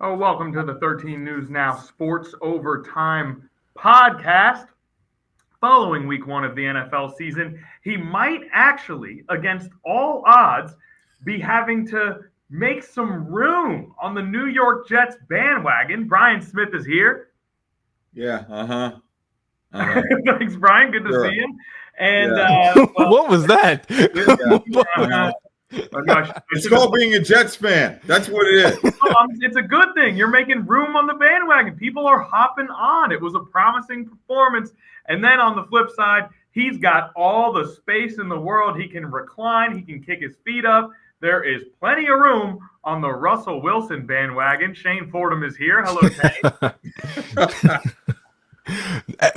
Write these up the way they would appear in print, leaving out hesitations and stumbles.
Oh, welcome to the 13 News Now Sports Overtime podcast. Following week one of the NFL season, he might actually, against all odds, be having to make some room on the New York Jets bandwagon. Brian Smith is here. Yeah, Thanks, Brian. Good to Sure. see you. And, Yeah. What was that? Oh gosh, It's called being a Jets fan. That's what it is. it's a good thing. You're making room on the bandwagon. People are hopping on. It was a promising performance. And then on the flip side, he's got all the space in the world. He can recline. He can kick his feet up. There is plenty of room on the Russell Wilson bandwagon. Shane Fordham is here. Hello, Shane.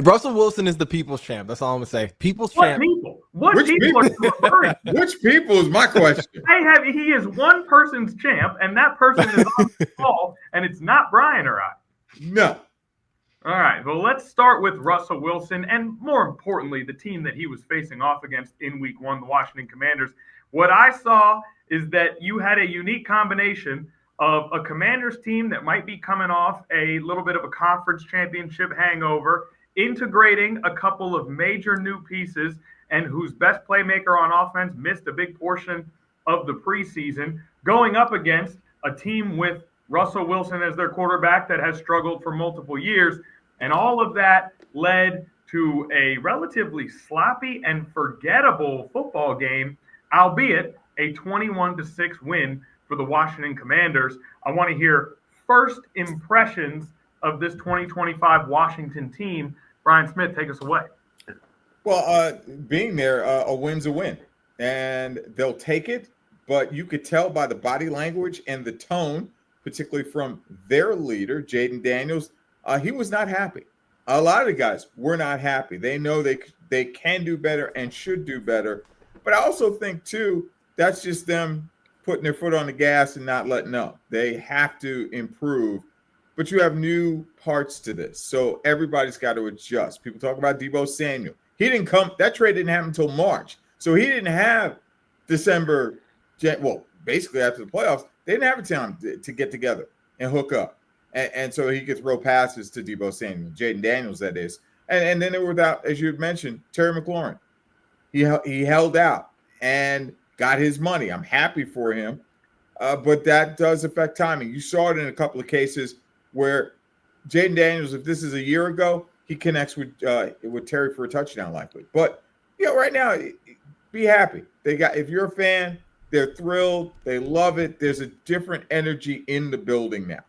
Russell Wilson is the people's champ. That's all I'm gonna say. People's What champ. people? What Which people are you referring to? Which people is my question? He is one person's champ, and that person is on the call, and it's not Brian or I. No. All right, well, let's start with Russell Wilson, and more importantly, the team that he was facing off against in week one, the Washington Commanders. What I saw is that you had a unique combination of a Commanders team that might be coming off a little bit of a conference championship hangover, integrating a couple of major new pieces, and whose best playmaker on offense missed a big portion of the preseason, going up against a team with Russell Wilson as their quarterback that has struggled for multiple years. And all of that led to a relatively sloppy and forgettable football game, albeit a 21-6 win for the Washington Commanders. I want to hear first impressions of this 2025 Washington team. Brian Smith, take us away. Well, being there, a win's a win, and they'll take it. But you could tell by the body language and the tone, particularly from their leader, Jaden Daniels, he was not happy. A lot of the guys were not happy. They know they can do better and should do better. But I also think, too, that's just them putting their foot on the gas and not letting up. They have to improve. But you have new parts to this. So everybody's got to adjust. People talk about Deebo Samuel. That trade didn't happen until March. So he didn't have December, basically after the playoffs, they didn't have a time to get together and hook up. And so he could throw passes to Deebo Samuel, Jaden Daniels, that is. And then they were without, as you had mentioned, Terry McLaurin. He held out and got his money. I'm happy for him. But that does affect timing. You saw it in a couple of cases where Jaden Daniels, if this is a year ago, he connects with Terry for a touchdown likely. But right now, be happy. If you're a fan, they're thrilled. They love it. There's a different energy in the building now.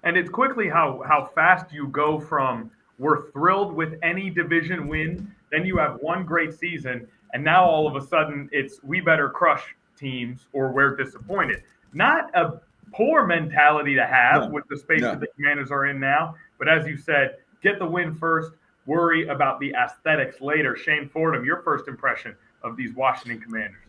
And it's quickly how fast you go from we're thrilled with any division win, then you have one great season, and now all of a sudden it's we better crush teams or we're disappointed. Not a poor mentality to have with the space that the Commanders are in now, but as you said, get the win first, worry about the aesthetics later. Shane Fordham, your first impression of these Washington Commanders?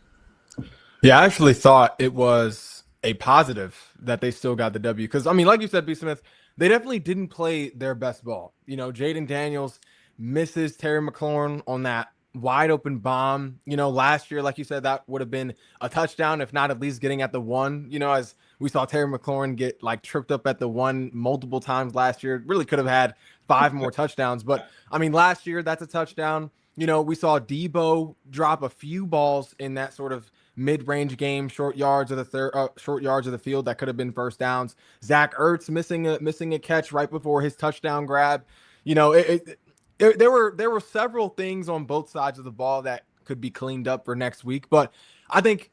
Yeah, I actually thought it was a positive that they still got the W. Because, I mean, like you said, B. Smith, they definitely didn't play their best ball. Jaden Daniels misses Terry McLaurin on that wide open bomb. Last year, like you said, that would have been a touchdown, if not at least getting at the one. As we saw Terry McLaurin get tripped up at the one multiple times last year. Really could have had 5 more touchdowns. But, I mean, last year, that's a touchdown. We saw Deebo drop a few balls in that sort of mid-range game, short yards of the field that could have been first downs. Zach Ertz missing a catch right before his touchdown grab. There were several things on both sides of the ball that could be cleaned up for next week. But I think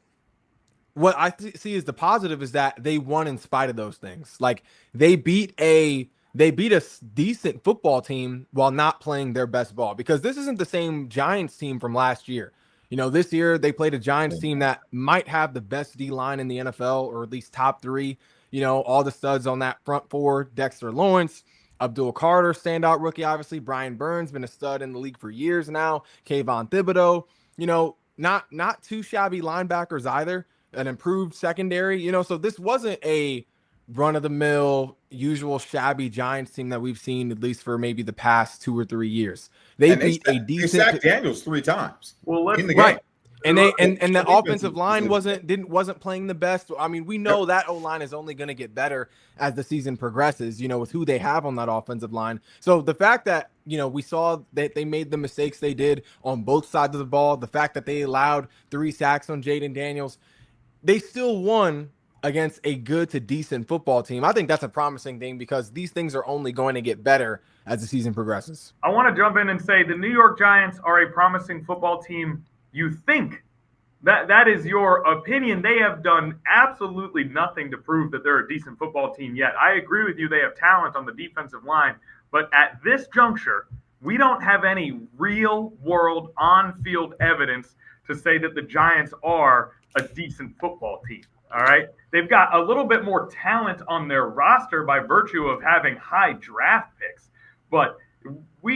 what I see as the positive is that they won in spite of those things. They beat a decent football team while not playing their best ball, because this isn't the same Giants team from last year. This year they played a Giants team that might have the best D-line in the NFL, or at least top 3. All the studs on that front 4, Dexter Lawrence, Abdul Carter, standout rookie, obviously. Brian Burns, been a stud in the league for years now. Kayvon Thibodeau, not too shabby linebackers either. An improved secondary, so this wasn't a run-of-the-mill, usual shabby Giants team that we've seen at least for maybe the past 2 or 3 years. They sacked Daniels 3 times. Well, in the game. And the defensive offensive line is- wasn't playing the best. I mean, we know that O-line is only going to get better as the season progresses, with who they have on that offensive line. So the fact that, we saw that they made the mistakes they did on both sides of the ball, the fact that they allowed 3 sacks on Jayden Daniels, they still won against a good to decent football team. I think that's a promising thing because these things are only going to get better as the season progresses. I want to jump in and say the New York Giants are a promising football team. You think that is your opinion. They have done absolutely nothing to prove that they're a decent football team yet. I agree with you. They have talent on the defensive line, but at this juncture, we don't have any real world on-field evidence to say that the Giants are a decent football team. All right. They've got a little bit more talent on their roster by virtue of having high draft picks. But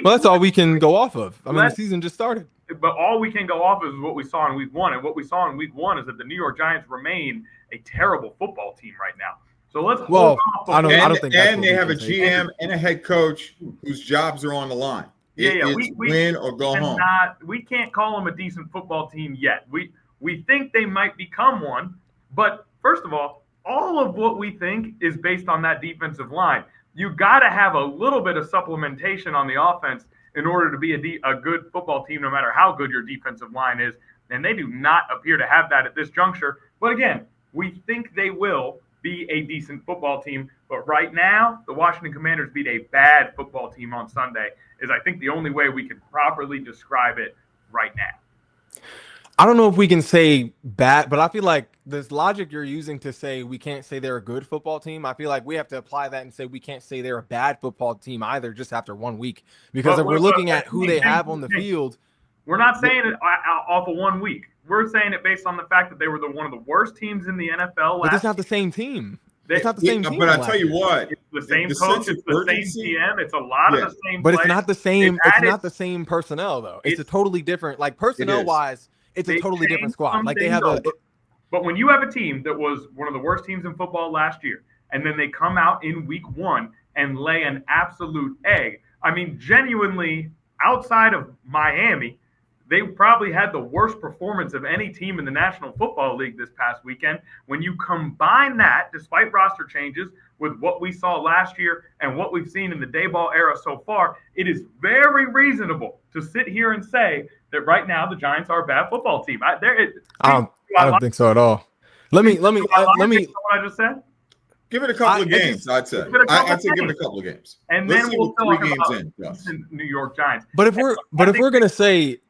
that's all we can go off of. I mean, the season just started. But all we can go off of is what we saw in week 1. And what we saw in week 1 is that the New York Giants remain a terrible football team right now. So let's hold off. I don't think that's and they have a GM and a head coach whose jobs are on the line. It's win or go home. We can't call them a decent football team yet. We think they might become one. But first of all of what we think is based on that defensive line. You got to have a little bit of supplementation on the offense in order to be a good football team, no matter how good your defensive line is. And they do not appear to have that at this juncture. But again, we think they will be a decent football team. But right now, the Washington Commanders beat a bad football team on Sunday, is I think the only way we can properly describe it right now. I don't know if we can say bad, but I feel like this logic you're using to say we can't say they're a good football team, I feel like we have to apply that and say we can't say they're a bad football team either just after 1 week. Because if we're looking at who they have on the field. We're not saying it off of 1 week. We're saying it based on the fact that they were one of the worst teams in the NFL But it's not the same team. It's not the same team. But I tell you what. It's the same coach. It's the same GM. It's a lot of the same But players. it's not the same. It's not the same personnel, though. It's a totally different, like personnel-wise, it's a totally different squad. Like they have But when you have a team that was one of the worst teams in football last year, and then they come out in week 1 and lay an absolute egg, I mean, genuinely, outside of Miami, they probably had the worst performance of any team in the National Football League this past weekend. When you combine that, despite roster changes, with what we saw last year and what we've seen in the Daboll era so far, it is very reasonable to sit here and say that right now the Giants are a bad football team. I don't think so at all. Let me. What I just said. Give it a couple of games, I'd say. I'd say give it a couple of games. And Let's then we'll talk 3 games about in. New York Giants. But if we're gonna say,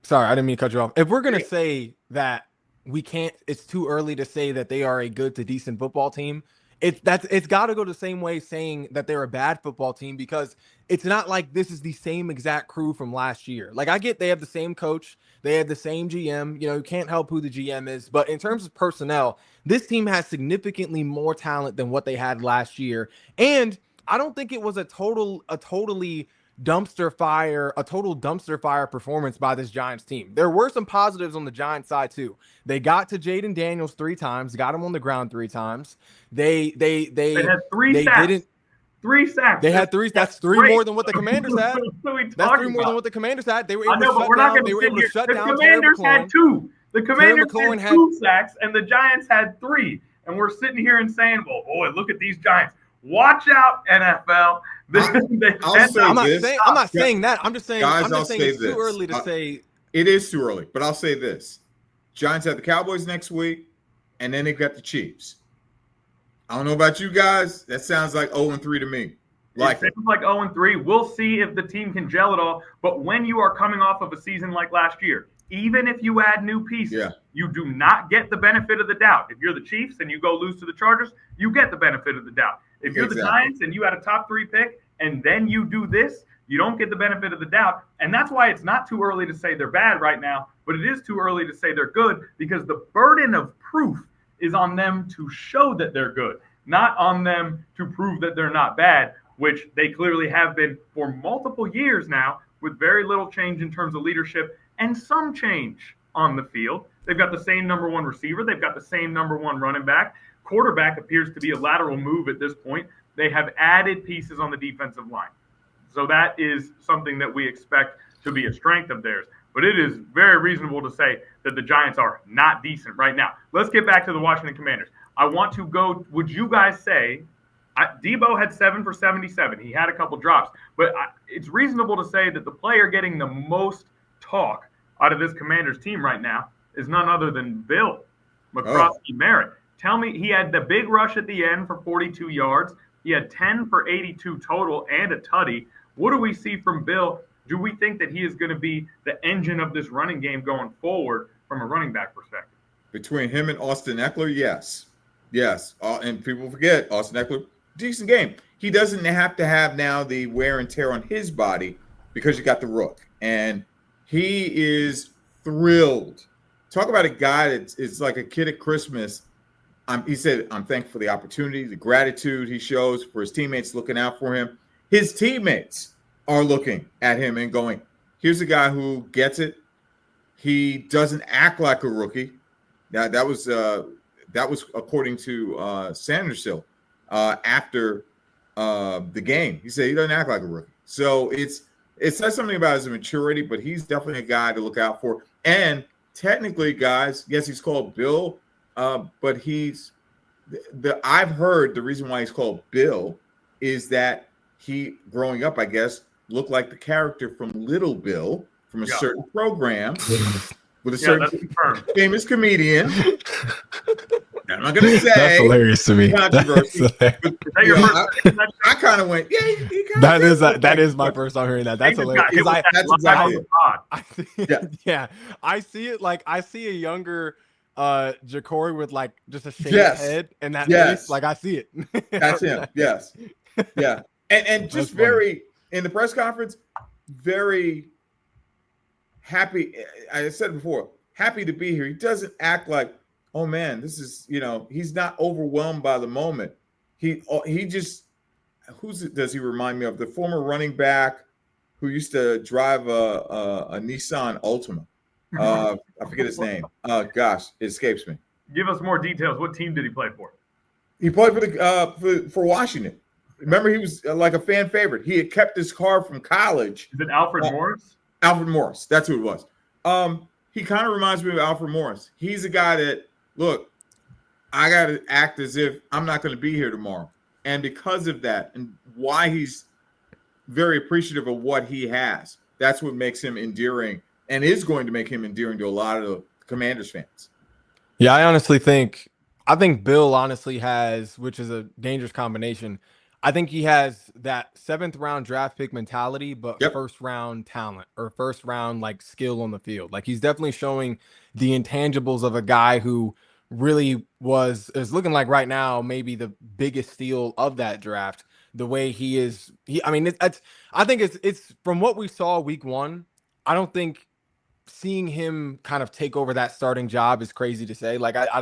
sorry, I didn't mean to cut you off. If we're gonna say that we can't, it's too early to say that they are a good to decent football team. It's got to go the same way saying that they're a bad football team, because it's not like this is the same exact crew from last year. Like, I get they have the same coach, they have the same GM. You can't help who the GM is, but in terms of personnel, this team has significantly more talent than what they had last year. And I don't think it was a total dumpster fire performance by this Giants team. There were some positives on the Giants side too. They got to Jayden Daniels 3 times, got him on the ground 3 times. They had 3 sacks. 3 sacks. They had 3. That's 3 more than what the Commanders had. That's 3 more than what the Commanders had. They were able to shut down. The Commanders had 2. The Commanders had 2 sacks, and the Giants had 3. And we're sitting here and saying, "Well, boy, look at these Giants. Watch out, NFL." I'm not saying that. I'm just saying. Guys, I'm just saying it's too early to say. It is too early, but I'll say this: Giants have the Cowboys next week, and then they've got the Chiefs. I don't know about you guys. That sounds like 0-3 to me. It sounds like 0-3. We'll see if the team can gel it all. But when you are coming off of a season like last year, even if you add new pieces, you do not get the benefit of the doubt. If you're the Chiefs and you go lose to the Chargers, you get the benefit of the doubt. If you're the Giants and you had a top 3 pick and then you do this, you don't get the benefit of the doubt. And that's why it's not too early to say they're bad right now, but it is too early to say they're good, because the burden of proof is on them to show that they're good, not on them to prove that they're not bad, which they clearly have been for multiple years now, with very little change in terms of leadership and some change on the field. They've got the same number 1 receiver. They've got the same number 1 running back. Quarterback appears to be a lateral move at this point. They have added pieces on the defensive line. So that is something that we expect to be a strength of theirs. but it is very reasonable to say that the Giants are not decent right now. Let's get back to the Washington Commanders. I want to go. Would you guys say Debo had 7 for 77? He had a couple drops, but it's reasonable to say that the player getting the most talk out of this Commanders team right now is none other than Bill McCroskey-Merritt. Tell me, he had the big rush at the end for 42 yards. He had 10 for 82 total and a tutty. What do we see from Bill? Do we think that he is going to be the engine of this running game going forward from a running back perspective? Between him and Austin Eckler, yes. Yes. And people forget Austin Eckler, decent game. He doesn't have to have now the wear and tear on his body because you got the Rook. And he is thrilled. Talk about a guy that is like a kid at Christmas. He said, I'm thankful for the opportunity, the gratitude he shows for his teammates looking out for him. His teammates are looking at him and going, here's a guy who gets it. He doesn't act like a rookie. Now, that was according to Sandersill after the game. He said he doesn't act like a rookie. So it says something about his maturity, but he's definitely a guy to look out for. And technically, guys, yes, he's called Bill, but I've heard the reason why he's called Bill is that he, growing up, I guess, looked like the character from Little Bill from a certain program with a certain famous comedian. I'm not going to say that's hilarious to me. Controversy. I kind of went, yeah. That is my first time hearing that. That's hilarious. That's exactly it. I see it like I see a younger Jacory with like just a shaved head and that face. Like I see it. That's him. Yes. Yeah. And just very in the press conference, very happy. I said it before, happy to be here. He doesn't act like, oh man, this is, he's not overwhelmed by the moment. He just, does he remind me of? The former running back who used to drive a Nissan Altima. I forget his name. Gosh, it escapes me. Give us more details. What team did he play for? He played for Washington. Remember, he was like a fan favorite. He had kept his car from college. Is it Alfred Morris? Alfred Morris. That's who it was. He kind of reminds me of Alfred Morris. He's a guy that, look, I got to act as if I'm not going to be here tomorrow. And because of that and why he's very appreciative of what he has, that's what makes him endearing and is going to make him endearing to a lot of the Commanders fans. Yeah, I think Bill honestly has, which is a dangerous combination. I think he has that 7th round draft pick mentality, but first round talent or first round like skill on the field. Like he's definitely showing the intangibles of a guy who really is looking like right now maybe the biggest steal of that draft. The way he is, I think it's from what we saw week 1. I don't think seeing him kind of take over that starting job is crazy to say. Like I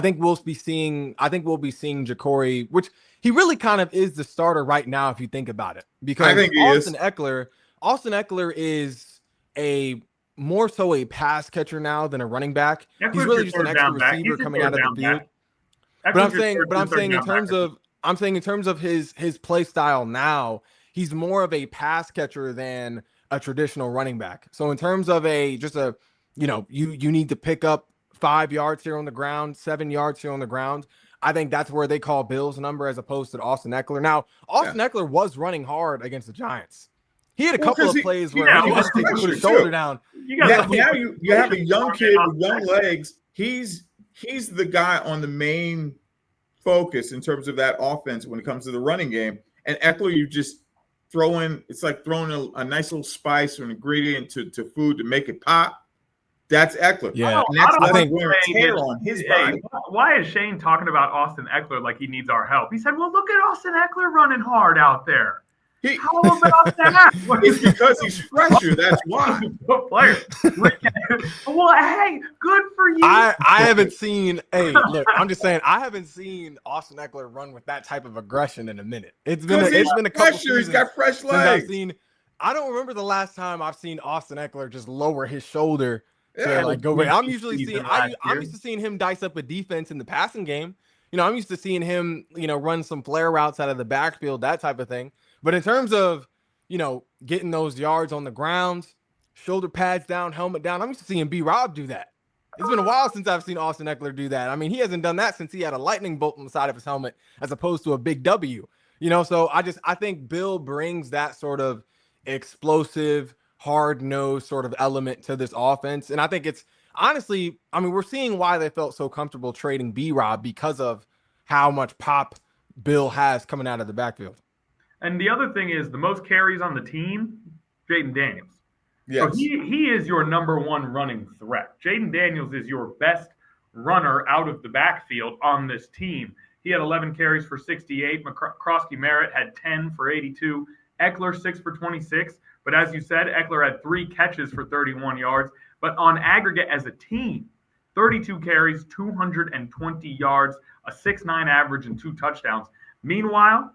think we'll be seeing Jacory, which he really kind of is the starter right now if you think about it. Because I think Austin Eckler is more so a pass catcher now than a running back. He's really just an extra receiver coming out of the field. But I'm saying in terms of his play style now, he's more of a pass catcher than a traditional running back. So in terms of you need to pick up 5 yards here on the ground, 7 yards here on the ground. I think that's where they call Bill's number as opposed to Austin Eckler. Now, Austin Eckler was running hard against the Giants. He had a couple of plays where he had to put his shoulder down. Now you have a young kid with young legs. He's the guy on the main focus in terms of that offense when it comes to the running game. And Eckler, you just throw in, it's like throwing a nice little spice or an ingredient to food to make it pop. That's Eckler. Yeah, and that's wear and tear on his body. Why is Shane talking about Austin Eckler like he needs our help? He said, well, look at Austin Eckler running hard out there. How about that? It's because he's fresher. That's why. Good player. Well, hey, good for you. I haven't seen. Hey, look, I'm just saying I haven't seen Austin Eckler run with that type of aggression in a minute. It's been a couple seasons. He's got fresh legs. I don't remember the last time I've seen Austin Eckler just lower his shoulder to like go away. I'm used to seeing him dice up a defense in the passing game. I'm used to seeing him, run some flare routes out of the backfield, that type of thing. But in terms of, getting those yards on the ground, shoulder pads down, helmet down. I'm used to seeing B-Rob do that. It's been a while since I've seen Austin Eckler do that. I mean, he hasn't done that since he had a lightning bolt on the side of his helmet as opposed to a big W. So I think Bill brings that sort of explosive, hard-nosed sort of element to this offense. And I think it's honestly, I mean, we're seeing why they felt so comfortable trading B-Rob because of how much pop Bill has coming out of the backfield. And the other thing is the most carries on the team, Jayden Daniels. Yes. So he is your number one running threat. Jayden Daniels is your best runner out of the backfield on this team. He had 11 carries for 68. McCroskey Merritt had 10 for 82. Eckler 6 for 26. But as you said, Eckler had 3 catches for 31 yards. But on aggregate as a team, 32 carries, 220 yards, a 6.9 average, and 2 touchdowns. Meanwhile,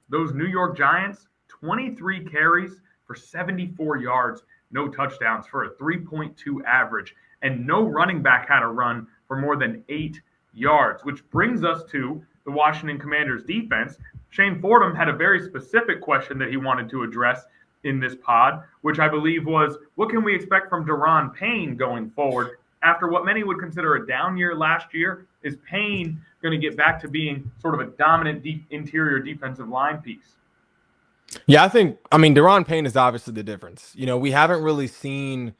those New York Giants, 23 carries for 74 yards, no touchdowns for a 3.2 average, and no running back had a run for more than 8 yards, which brings us to the Washington Commanders defense. Shane Fordham had a very specific question that he wanted to address in this pod, which I believe was, what can we expect from Daron Payne going forward after what many would consider a down year last year? Is Payne going to get back to being sort of a dominant interior defensive line piece? Yeah, I mean, Daron Payne is obviously the difference. We haven't really seen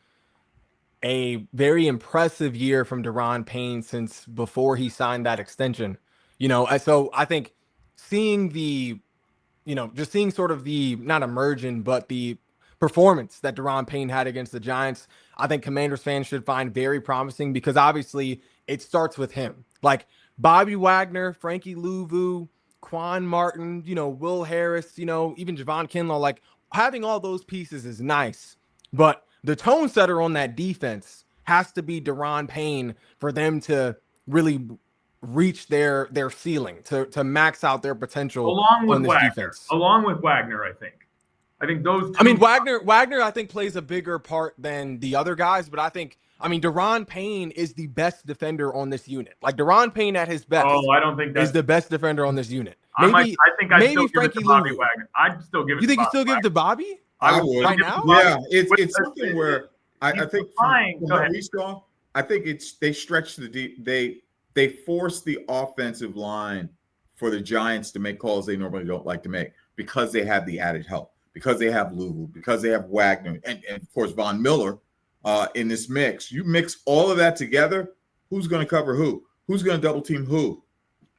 a very impressive year from Daron Payne since before he signed that extension. So I think seeing just seeing sort of the, not emerging, but the performance that Daron Payne had against the Giants, I think Commanders fans should find very promising because obviously it starts with him. Like Bobby Wagner, Frankie Louvu, Quan Martin, Will Harris, even Javon Kinlaw, like having all those pieces is nice, but the tone setter on that defense has to be Daron Payne for them to really reach their ceiling, to max out their potential along with on this Wagner. Defense. Along with Wagner, I think those two. I mean, Wagner, I think plays a bigger part than the other guys, but I think Daron Payne is the best defender on this unit. Like Daron Payne at his best. Oh, I don't think that's is the best defender on this unit. I think I'd still give it to Bobby Louvu. Wagner. I'd still give it. You think to you still give it to Bobby? I would. Right now? Yeah, it's something where I think from Go what ahead. we saw, I think they stretch the deep. They force the offensive line for the Giants to make calls they normally don't like to make because they have the added help, because they have Louvu, because they have Wagner, and of course Von Miller in this mix. You mix all of that together, who's going to cover who? Who's going to double team who?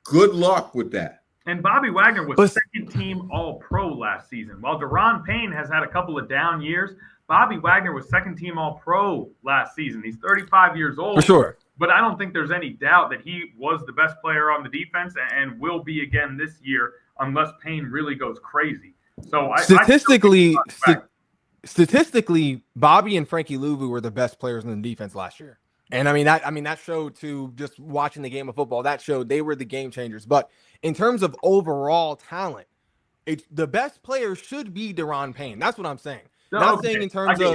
Good luck with that. And Bobby Wagner was second team All-Pro last season. While Daron Payne has had a couple of down years, Bobby Wagner was second team All-Pro last season. He's 35 years old. For sure. But I don't think there's any doubt that he was the best player on the defense and will be again this year unless Payne really goes crazy. So statistically, Bobby and Frankie Louvu were the best players in the defense last year. And that showed too, just watching the game of football, that showed they were the game changers. But in terms of overall talent, the best player should be Daron Payne. That's what I'm saying. Not saying in terms of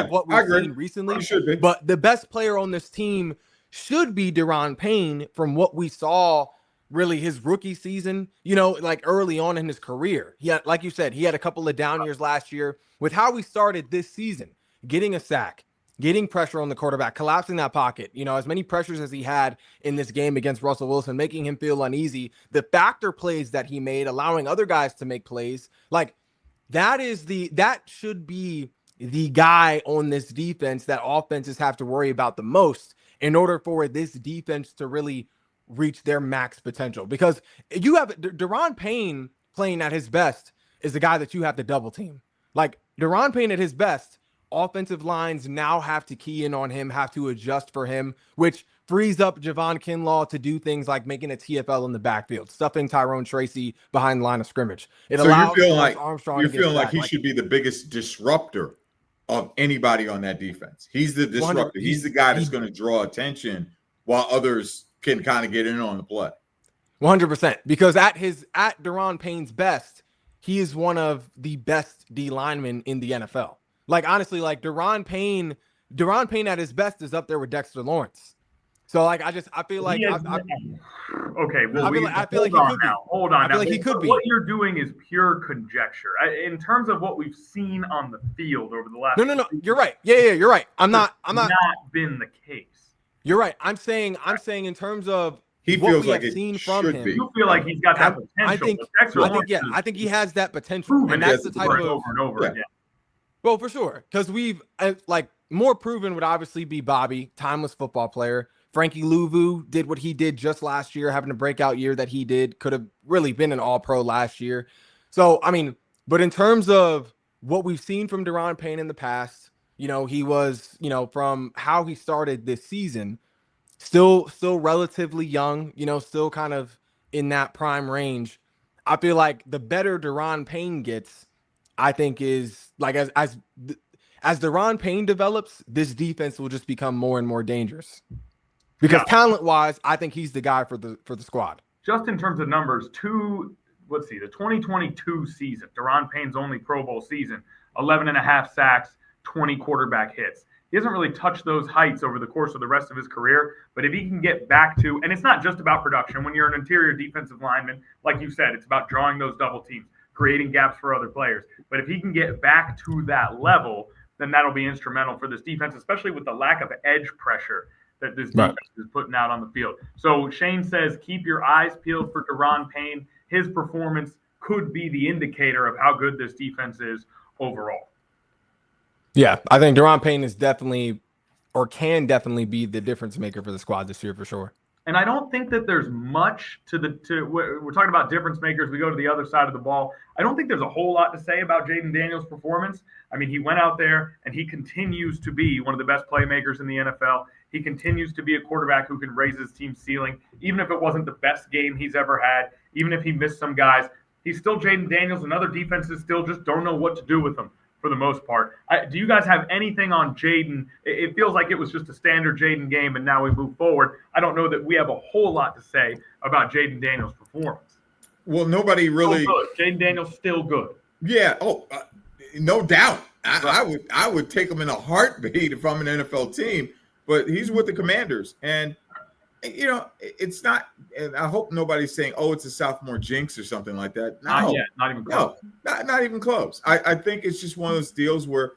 what we've seen recently, but the best player on this team should be Daron Payne from what we saw really his rookie season, like early on in his career. He had, like you said, he had a couple of down years last year. With how we started this season, getting a sack, getting pressure on the quarterback, collapsing that pocket, as many pressures as he had in this game against Russell Wilson, making him feel uneasy, the factor plays that he made, allowing other guys to make plays, like that should be the guy on this defense that offenses have to worry about the most in order for this defense to really reach their max potential. Because you have Daron Payne playing at his best is the guy that you have to double team. Like Daron Payne at his best, offensive lines now have to key in on him, have to adjust for him, which frees up Javon Kinlaw to do things like making a TFL in the backfield, stuffing Tyrone Tracy behind the line of scrimmage. So you're feeling like he should be the biggest disruptor of anybody on that defense. He's the disruptor. He's the guy that's going to draw attention while others can kind of get in on the play. 100%. Because at Daron Payne's best, he is one of the best D linemen in the NFL. Like, honestly, like Daron Payne at his best is up there with Dexter Lawrence. So, like, I feel like okay, well, I feel like he could be. Hold on I feel now. like he could be. What you're doing is pure conjecture. In terms of what we've seen on the field over the last No. You're right. Yeah, you're right. I'm not been the case. You're right. I'm saying in terms of He what feels we like have it seen from should him. be. You feel like he's got that potential. I think he has that potential, Proven and that's it the type over of and over again. Well, for sure, because we've like more proven would obviously be Bobby, timeless football player. Frankie Louvu did what he did just last year, having a breakout year that he did. Could have really been an All-Pro last year. So, I mean, but in terms of what we've seen from Daron Payne in the past, he was, from how he started this season, still relatively young, still kind of in that prime range. I feel like the better Daron Payne gets, I think is like as Daron Payne develops, this defense will just become more and more dangerous. Because talent-wise, I think he's the guy for the squad. Just in terms of numbers, the 2022 season, Daron Payne's only Pro Bowl season, 11.5 sacks, 20 quarterback hits. He hasn't really touched those heights over the course of the rest of his career, but if he can get back to, and it's not just about production. When you're an interior defensive lineman, like you said, it's about drawing those double teams, creating gaps for other players. But if he can get back to that level, then that'll be instrumental for this defense, especially with the lack of edge pressure that this defense is putting out on the field. So Shane says, keep your eyes peeled for Daron Payne. His performance could be the indicator of how good this defense is overall. Yeah, I think Daron Payne is definitely, or can definitely be, the difference maker for the squad this year for sure. And I don't think that there's much we're talking about difference makers. We go to the other side of the ball. I don't think there's a whole lot to say about Jayden Daniels' performance. I mean, he went out there and he continues to be one of the best playmakers in the NFL. He continues to be a quarterback who can raise his team's ceiling, even if it wasn't the best game he's ever had, even if he missed some guys. He's still Jayden Daniels, and other defenses still just don't know what to do with him for the most part. Do you guys have anything on Jayden? It feels like it was just a standard Jayden game, and now we move forward. I don't know that we have a whole lot to say about Jayden Daniels' performance. Well, nobody really. Jayden Daniels still good. Yeah. Oh, no doubt. I would take him in a heartbeat if I'm an NFL team. But he's with the Commanders, and it's not. And I hope nobody's saying, "Oh, it's a sophomore jinx" or something like that. No, not yet. Not even close. No, not even close. I think it's just one of those deals where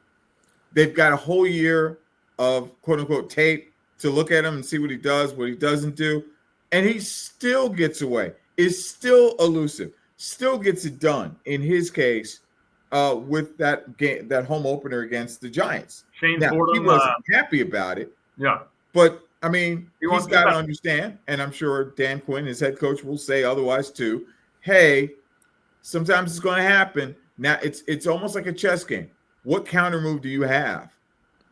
they've got a whole year of quote unquote tape to look at him and see what he does, what he doesn't do, and he still gets away. Is still elusive. Still gets it done. In his case, with that game, that home opener against the Giants. Shane now, Fordham, he wasn't happy about it. Yeah. But, I mean, he's got to understand, and I'm sure Dan Quinn, his head coach, will say otherwise too. Hey, sometimes it's going to happen. Now, it's almost like a chess game. What counter move do you have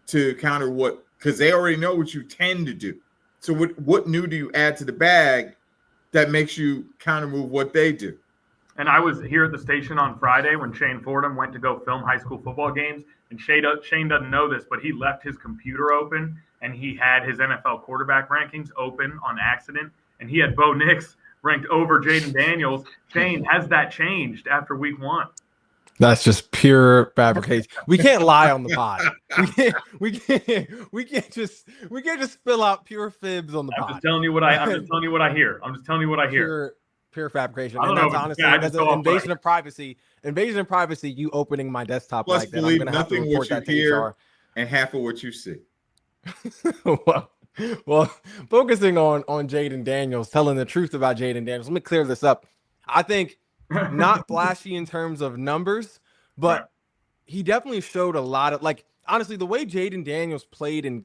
to counter what? Because they already know what you tend to do. So what new do you add to the bag that makes you counter move what they do? And I was here at the station on Friday when Shane Fordham went to go film high school football games. And Shane doesn't know this, but he left his computer open and he had his NFL quarterback rankings open on accident. And he had Bo Nix ranked over Jayden Daniels. Shane, has that changed after week 1? That's just pure fabrication. We can't lie on the pod. We can't just spill out pure fibs on the pod. I'm just telling you what I hear. Pure fabrication. And that's honestly that's an invasion of privacy. Invasion of privacy, you opening my desktop Plus, like that. I'm gonna have to report that to HR. And half of what you see. well, focusing on Jayden Daniels, telling the truth about Jayden Daniels. Let me clear this up. I think not flashy in terms of numbers, but he definitely showed a lot of, like, honestly, the way Jayden Daniels played and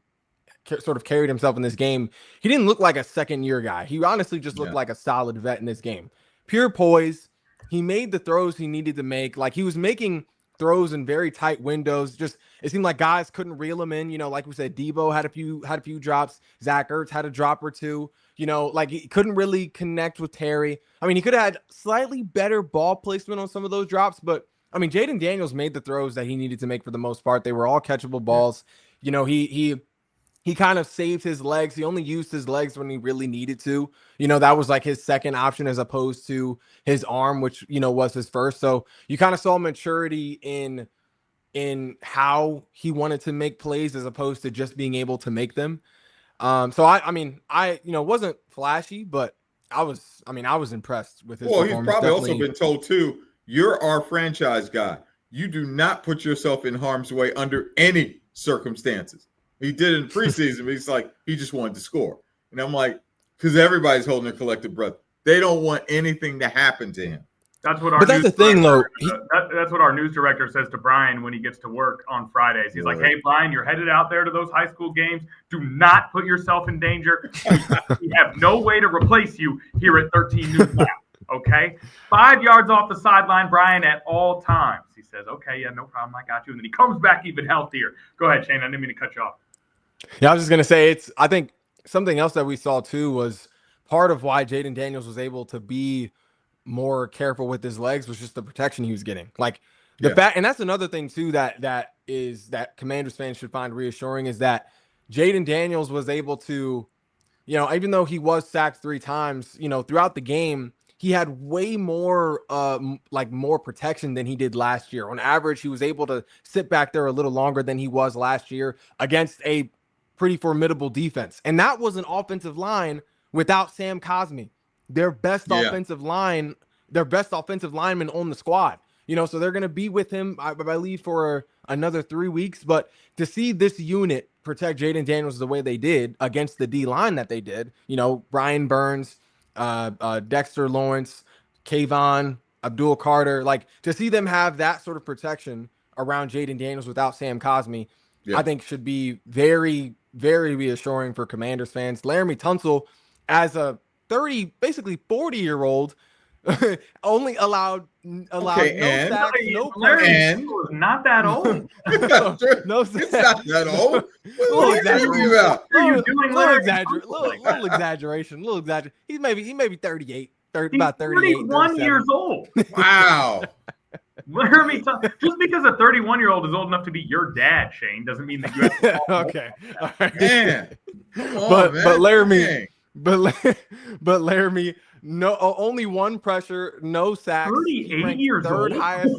sort of carried himself in this game, he didn't look like a second-year guy. He honestly just looked like a solid vet in this game. Pure poise. He made the throws he needed to make. Like, he was making throws in very tight windows. Just, it seemed like guys couldn't reel him in. Like we said, Debo had a few drops. Zach Ertz had a drop or two. Like, he couldn't really connect with Terry. I mean, he could have had slightly better ball placement on some of those drops, but I mean, Jayden Daniels made the throws that he needed to make for the most part. They were all catchable balls. He kind of saved his legs. He only used his legs when he really needed to. That was like his second option as opposed to his arm, which, was his first. So you kind of saw maturity in how he wanted to make plays as opposed to just being able to make them. So I mean, wasn't flashy, but I was impressed with his Well, he's performance. probably also Definitely. been told too, you're our franchise guy. You do not put yourself in harm's way under any circumstances. He did it in preseason, but he's like, he just wanted to score. And I'm like, because everybody's holding their collective breath. They don't want anything to happen to him. That's what our But that's the thing, though. That's what our news director says to Brian when he gets to work on Fridays. He's like, "Hey, Brian, you're headed out there to those high school games. Do not put yourself in danger. We have no way to replace you here at 13 News now. Okay, 5 yards off the sideline, Brian, at all times." He says, "Okay, yeah, no problem. I got you." And then he comes back even healthier. Go ahead, Shane. I didn't mean to cut you off. Yeah, I was just gonna say I think something else that we saw too was part of why Jaden Daniels was able to be more careful with his legs was just the protection he was getting. Like the fact, and that's another thing too that Commanders fans should find reassuring is that Jaden Daniels was able to, even though he was sacked 3 times, throughout the game, he had way more more protection than he did last year. On average, he was able to sit back there a little longer than he was last year against a pretty formidable defense. And that was an offensive line without Sam Cosmi, their best offensive lineman on the squad. So they're going to be with him, I believe, for another 3 weeks. But to see this unit protect Jaden Daniels the way they did against the D line that they did, Brian Burns, Dexter Lawrence, Kayvon, Abdul Carter, like to see them have that sort of protection around Jaden Daniels without Sam Cosmi, I think should be very, very reassuring for Commanders fans. Laramie Tunsil, as a 40-year-old, only allowed no sacks, no Larry was not that old. no sacks. It's not that old. Little exaggeration. He's maybe 38, about 38. 31 years old. Wow. Laramie, just because a 31-year-old is old enough to be your dad, Shane, doesn't mean that you have to. Okay. All right. Man. But Laramie, but Laramie, no, only 1 pressure, no sacks. 38 years third old. Highest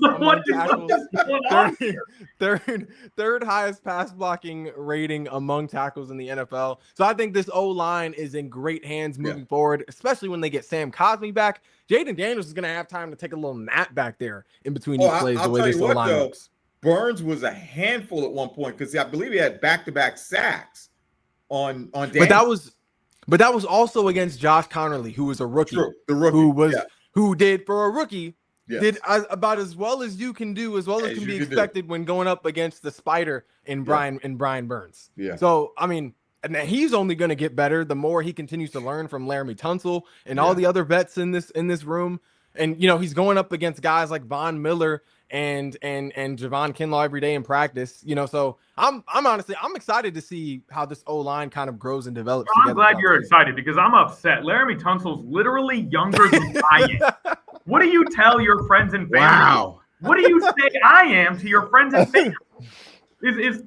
third highest pass blocking rating among tackles in the NFL. So I think this O-line is in great hands moving forward, especially when they get Sam Cosmi back. Jaden Daniels is going to have time to take a little nap back there in between these plays. The way this O-line looks. Burns was a handful at one point because I believe he had back-to-back sacks on Daniels. But that was also against Josh Connerly, who was a rookie. True, the rookie. Who did for a rookie did about as well as you can do, as well as can be expected when going up against the Spider in Brian Burns. Yeah. So I mean, and he's only going to get better the more he continues to learn from Laramie Tunsil and all the other vets in this room. And he's going up against guys like Von Miller and Javon Kinlaw every day in practice. So I'm honestly excited to see how this O-line kind of grows and develops. I'm glad you're excited because I'm upset. Laramie Tunsil's literally younger than I am. What do you tell your friends and family? Wow. What do you say I am to your friends and family? Is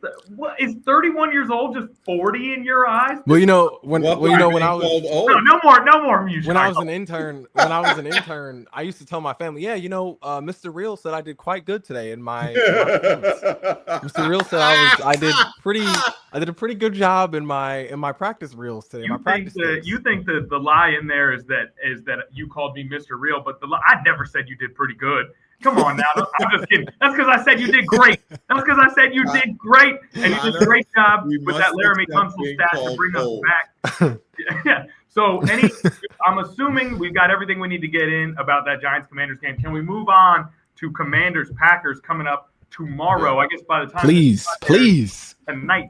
31 years old just 40 in your eyes? Well, when I was no more music. When I was an intern, I used to tell my family, Mr. Real said I did quite good today in my Mr. Real said I did a pretty good job in my practice reels today. You think that the lie in there is that you called me Mr. Real, but I never said you did pretty good. Come on now. I'm just kidding. That's because I said you did great. And you did a great job with that Laramie Tunsil stat to bring us back. Yeah. So I'm assuming we've got everything we need to get in about that Giants-Commanders game. Can we move on to Commanders-Packers coming up tomorrow? I guess by the time please. Tonight,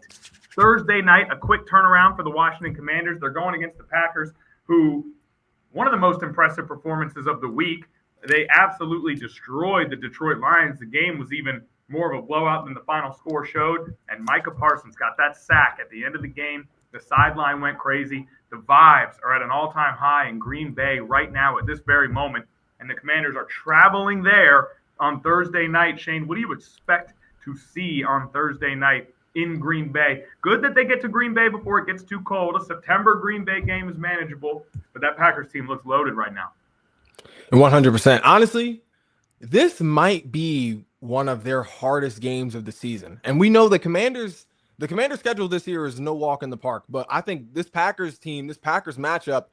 Thursday night, a quick turnaround for the Washington Commanders. They're going against the Packers, who one of the most impressive performances of the week. They absolutely destroyed the Detroit Lions. The game was even more of a blowout than the final score showed. And Micah Parsons got that sack at the end of the game. The sideline went crazy. The vibes are at an all-time high in Green Bay right now at this very moment. And the Commanders are traveling there on Thursday night. Shane, what do you expect to see on Thursday night in Green Bay? Good that they get to Green Bay before it gets too cold. A September Green Bay game is manageable, but that Packers team looks loaded right now. 100%. Honestly, this might be one of their hardest games of the season. And we know the Commanders schedule this year is no walk in the park. But I think this Packers matchup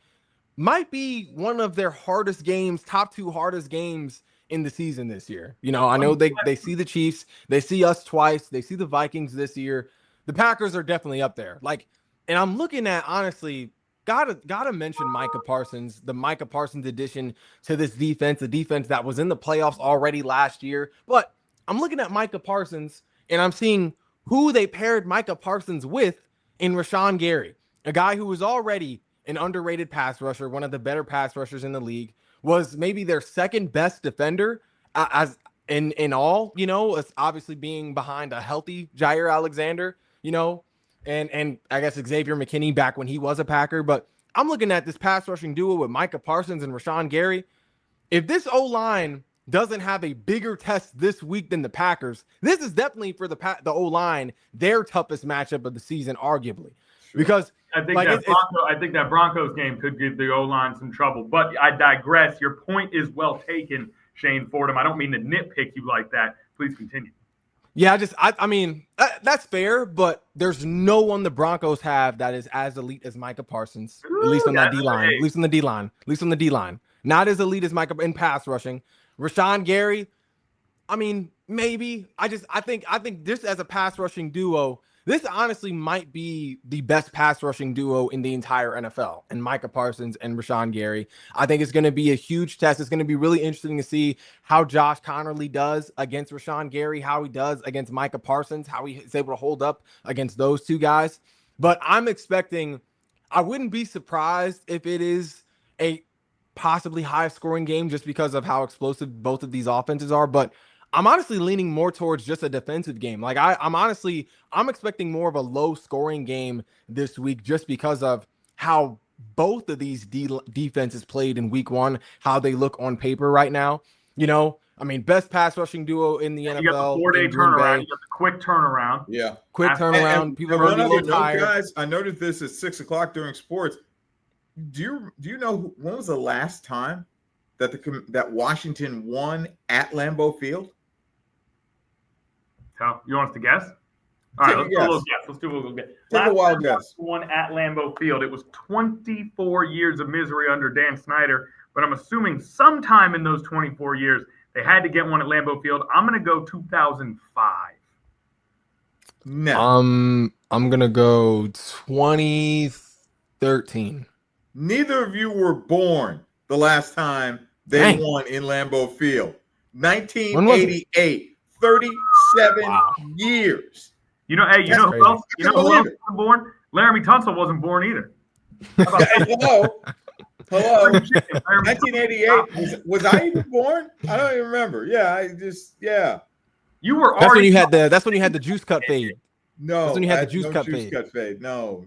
might be one of their hardest games, top 2 hardest games in the season this year. You know, I know they see the Chiefs, they see us twice, they see the Vikings this year. The Packers are definitely up there. Like, and I'm looking at, honestly, gotta mention Micah Parsons, the Micah Parsons addition to this defense, a defense that was in the playoffs already last year. But I'm looking at Micah Parsons and I'm seeing who they paired Micah Parsons with in Rashawn Gary, a guy who was already an underrated pass rusher, one of the better pass rushers in the league, was maybe their second best defender as in all, you know, obviously being behind a healthy Jair Alexander, you know, and I guess Xavier McKinney back when he was a Packer. But I'm looking at this pass rushing duo with Micah Parsons and Rashawn Gary. If this O-line doesn't have a bigger test this week than the Packers, this is definitely for the O-line their toughest matchup of the season, arguably. Sure. Because I think that Broncos game could give the O-line some trouble. But I digress. Your point is well taken, Shane Fordham. I don't mean to nitpick you like that. Please continue. Yeah, I mean, that's fair, but there's no one the Broncos have that is as elite as Micah Parsons, at least on that D-line. At least on the D-line. Not as elite as Micah in pass rushing. Rashawn Gary, I mean, maybe. I think this as a pass rushing duo, this honestly might be the best pass rushing duo in the entire NFL, and Micah Parsons and Rashawn Gary. I think it's going to be a huge test. It's going to be really interesting to see how Josh Connerly does against Rashawn Gary, how he does against Micah Parsons, how he is able to hold up against those two guys. But I'm expecting, I wouldn't be surprised if it is a possibly high scoring game just because of how explosive both of these offenses are. But I'm honestly leaning more towards just a defensive game. Like I'm expecting more of a low scoring game this week just because of how both of these defenses played in week one, how they look on paper right now. You know, I mean, best pass rushing duo in the NFL. You got the 4-day turnaround. You got the quick turnaround. Yeah. Quick turnaround. And people are going to be a little tired. Guys, I noticed this at 6:00 during sports. Do you know when was the last time that Washington won at Lambeau Field? So you want us to guess? All right, let's do a little guess. Let's do a little guess. Take a wild guess. One at Lambeau Field. It was 24 years of misery under Dan Snyder, but I'm assuming sometime in those 24 years they had to get one at Lambeau Field. I'm going to go 2005. No. I'm going to go 2013. Neither of you were born the last time they won in Lambeau Field. 1988. 37 years. You know who else was born? Laramie Tunsil wasn't born either. Hello. 1988. Was I even born? I don't even remember. Yeah, You were. That's when you had the juice cut fade. No, that's when you had the juice cut fade. No.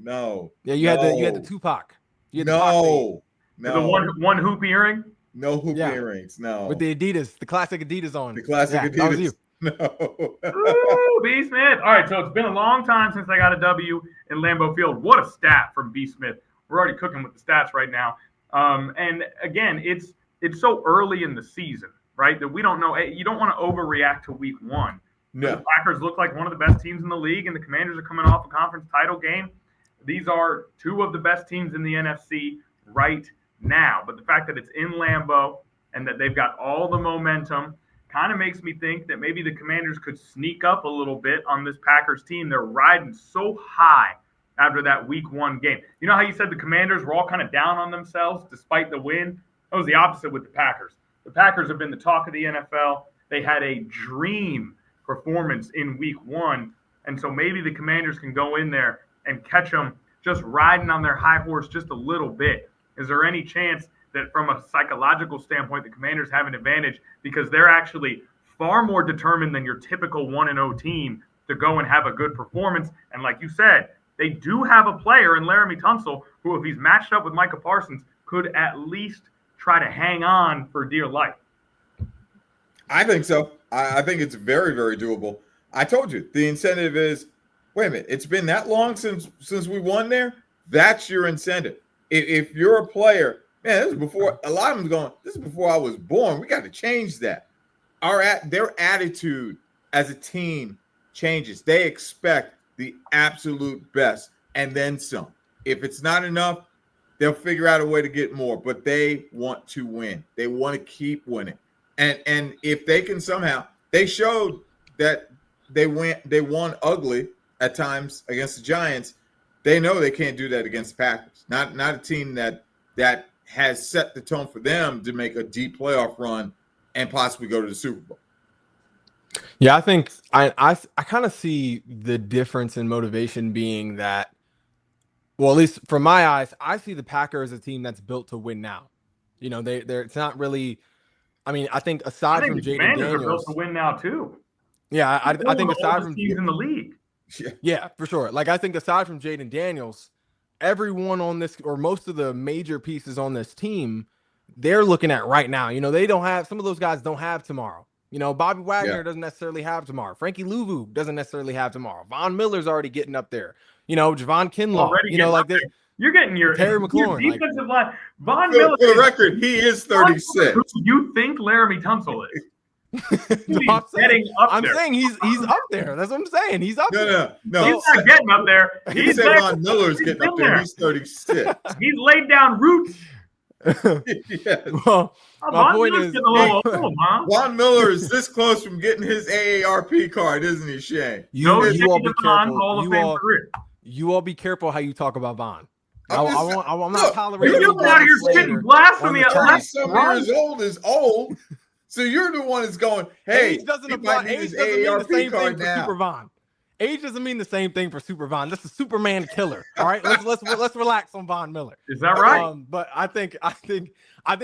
Yeah, you had the Tupac. No. The one hoop earring. No hoop earrings. No. With the Adidas, the classic Adidas on. The classic Adidas. That was you. No. Ooh, B. Smith. All right, so it's been a long time since I got a W in Lambeau Field. What a stat from B. Smith. We're already cooking with the stats right now. And again, it's so early in the season, right, that we don't know. You don't want to overreact to week one. No. The Packers look like one of the best teams in the league, and the Commanders are coming off a conference title game. These are two of the best teams in the NFC right now. But the fact that it's in Lambeau and that they've got all the momentum kind of makes me think that maybe the Commanders could sneak up a little bit on this Packers team. They're riding so high after that week one game. You know how you said the Commanders were all kind of down on themselves despite the win? That was the opposite with the Packers. The Packers have been the talk of the NFL. They had a dream performance in week one. And so maybe the Commanders can go in there and catch them just riding on their high horse just a little bit. Is there any chance that from a psychological standpoint, the Commanders have an advantage because they're actually far more determined than your typical 1-0 team to go and have a good performance? And like you said, they do have a player in Laramie Tunsil who, if he's matched up with Micah Parsons, could at least try to hang on for dear life. I think so. I think it's very, very doable. I told you, the incentive is, wait a minute, it's been that long since we won there? That's your incentive. If you're a player, man, this is before a lot of them going, this is before I was born. We got to change that. Their attitude as a team changes. They expect the absolute best and then some. If it's not enough, they'll figure out a way to get more, but they want to win. They want to keep winning. And if they can somehow, they showed that they won ugly at times against the Giants. They know they can't do that against the Packers. Not a team that has set the tone for them to make a deep playoff run and possibly go to the Super Bowl. Yeah, I think I kind of see the difference in motivation being that, well, at least from my eyes, I see the Packers as a team that's built to win now. You know, they're it's not really. I mean, I think aside from the Jaden Commanders are built Daniels, to win now too. yeah, I think aside from teams in the league. yeah, for sure. Like I think aside from Jaden Daniels, everyone on this or most of the major pieces on this team, they're looking at right now. You know, they don't have some of those guys don't have tomorrow. You know, Bobby Wagner doesn't necessarily have tomorrow. Frankie Louvu doesn't necessarily have tomorrow. Von Miller's already getting up there. You know, Javon Kinlaw. You know, like that. You're getting your Terry McLaurin, your defensive line. Von Miller. For the record, he is 36. Who you think Laramie Tunsil is? No, I'm saying he's up there. That's what I'm saying. He's up there. No. He's not getting up there. He said Von Miller's getting up there. He's 36. He's laid down roots. Yes. Well, my point is, Von Miller is this close from getting his AARP card, isn't he, Shane? You all be careful. You all be careful how you talk about Von. I'm not tolerating. You're out here spitting blasphemy. 30-some years old is old. So you're the one that's going, hey, age doesn't apply. Age doesn't mean the same thing for Super Von. Age doesn't mean the same thing for Super Von. This is Superman killer. All right, let's relax on Von Miller. Is that right? But I think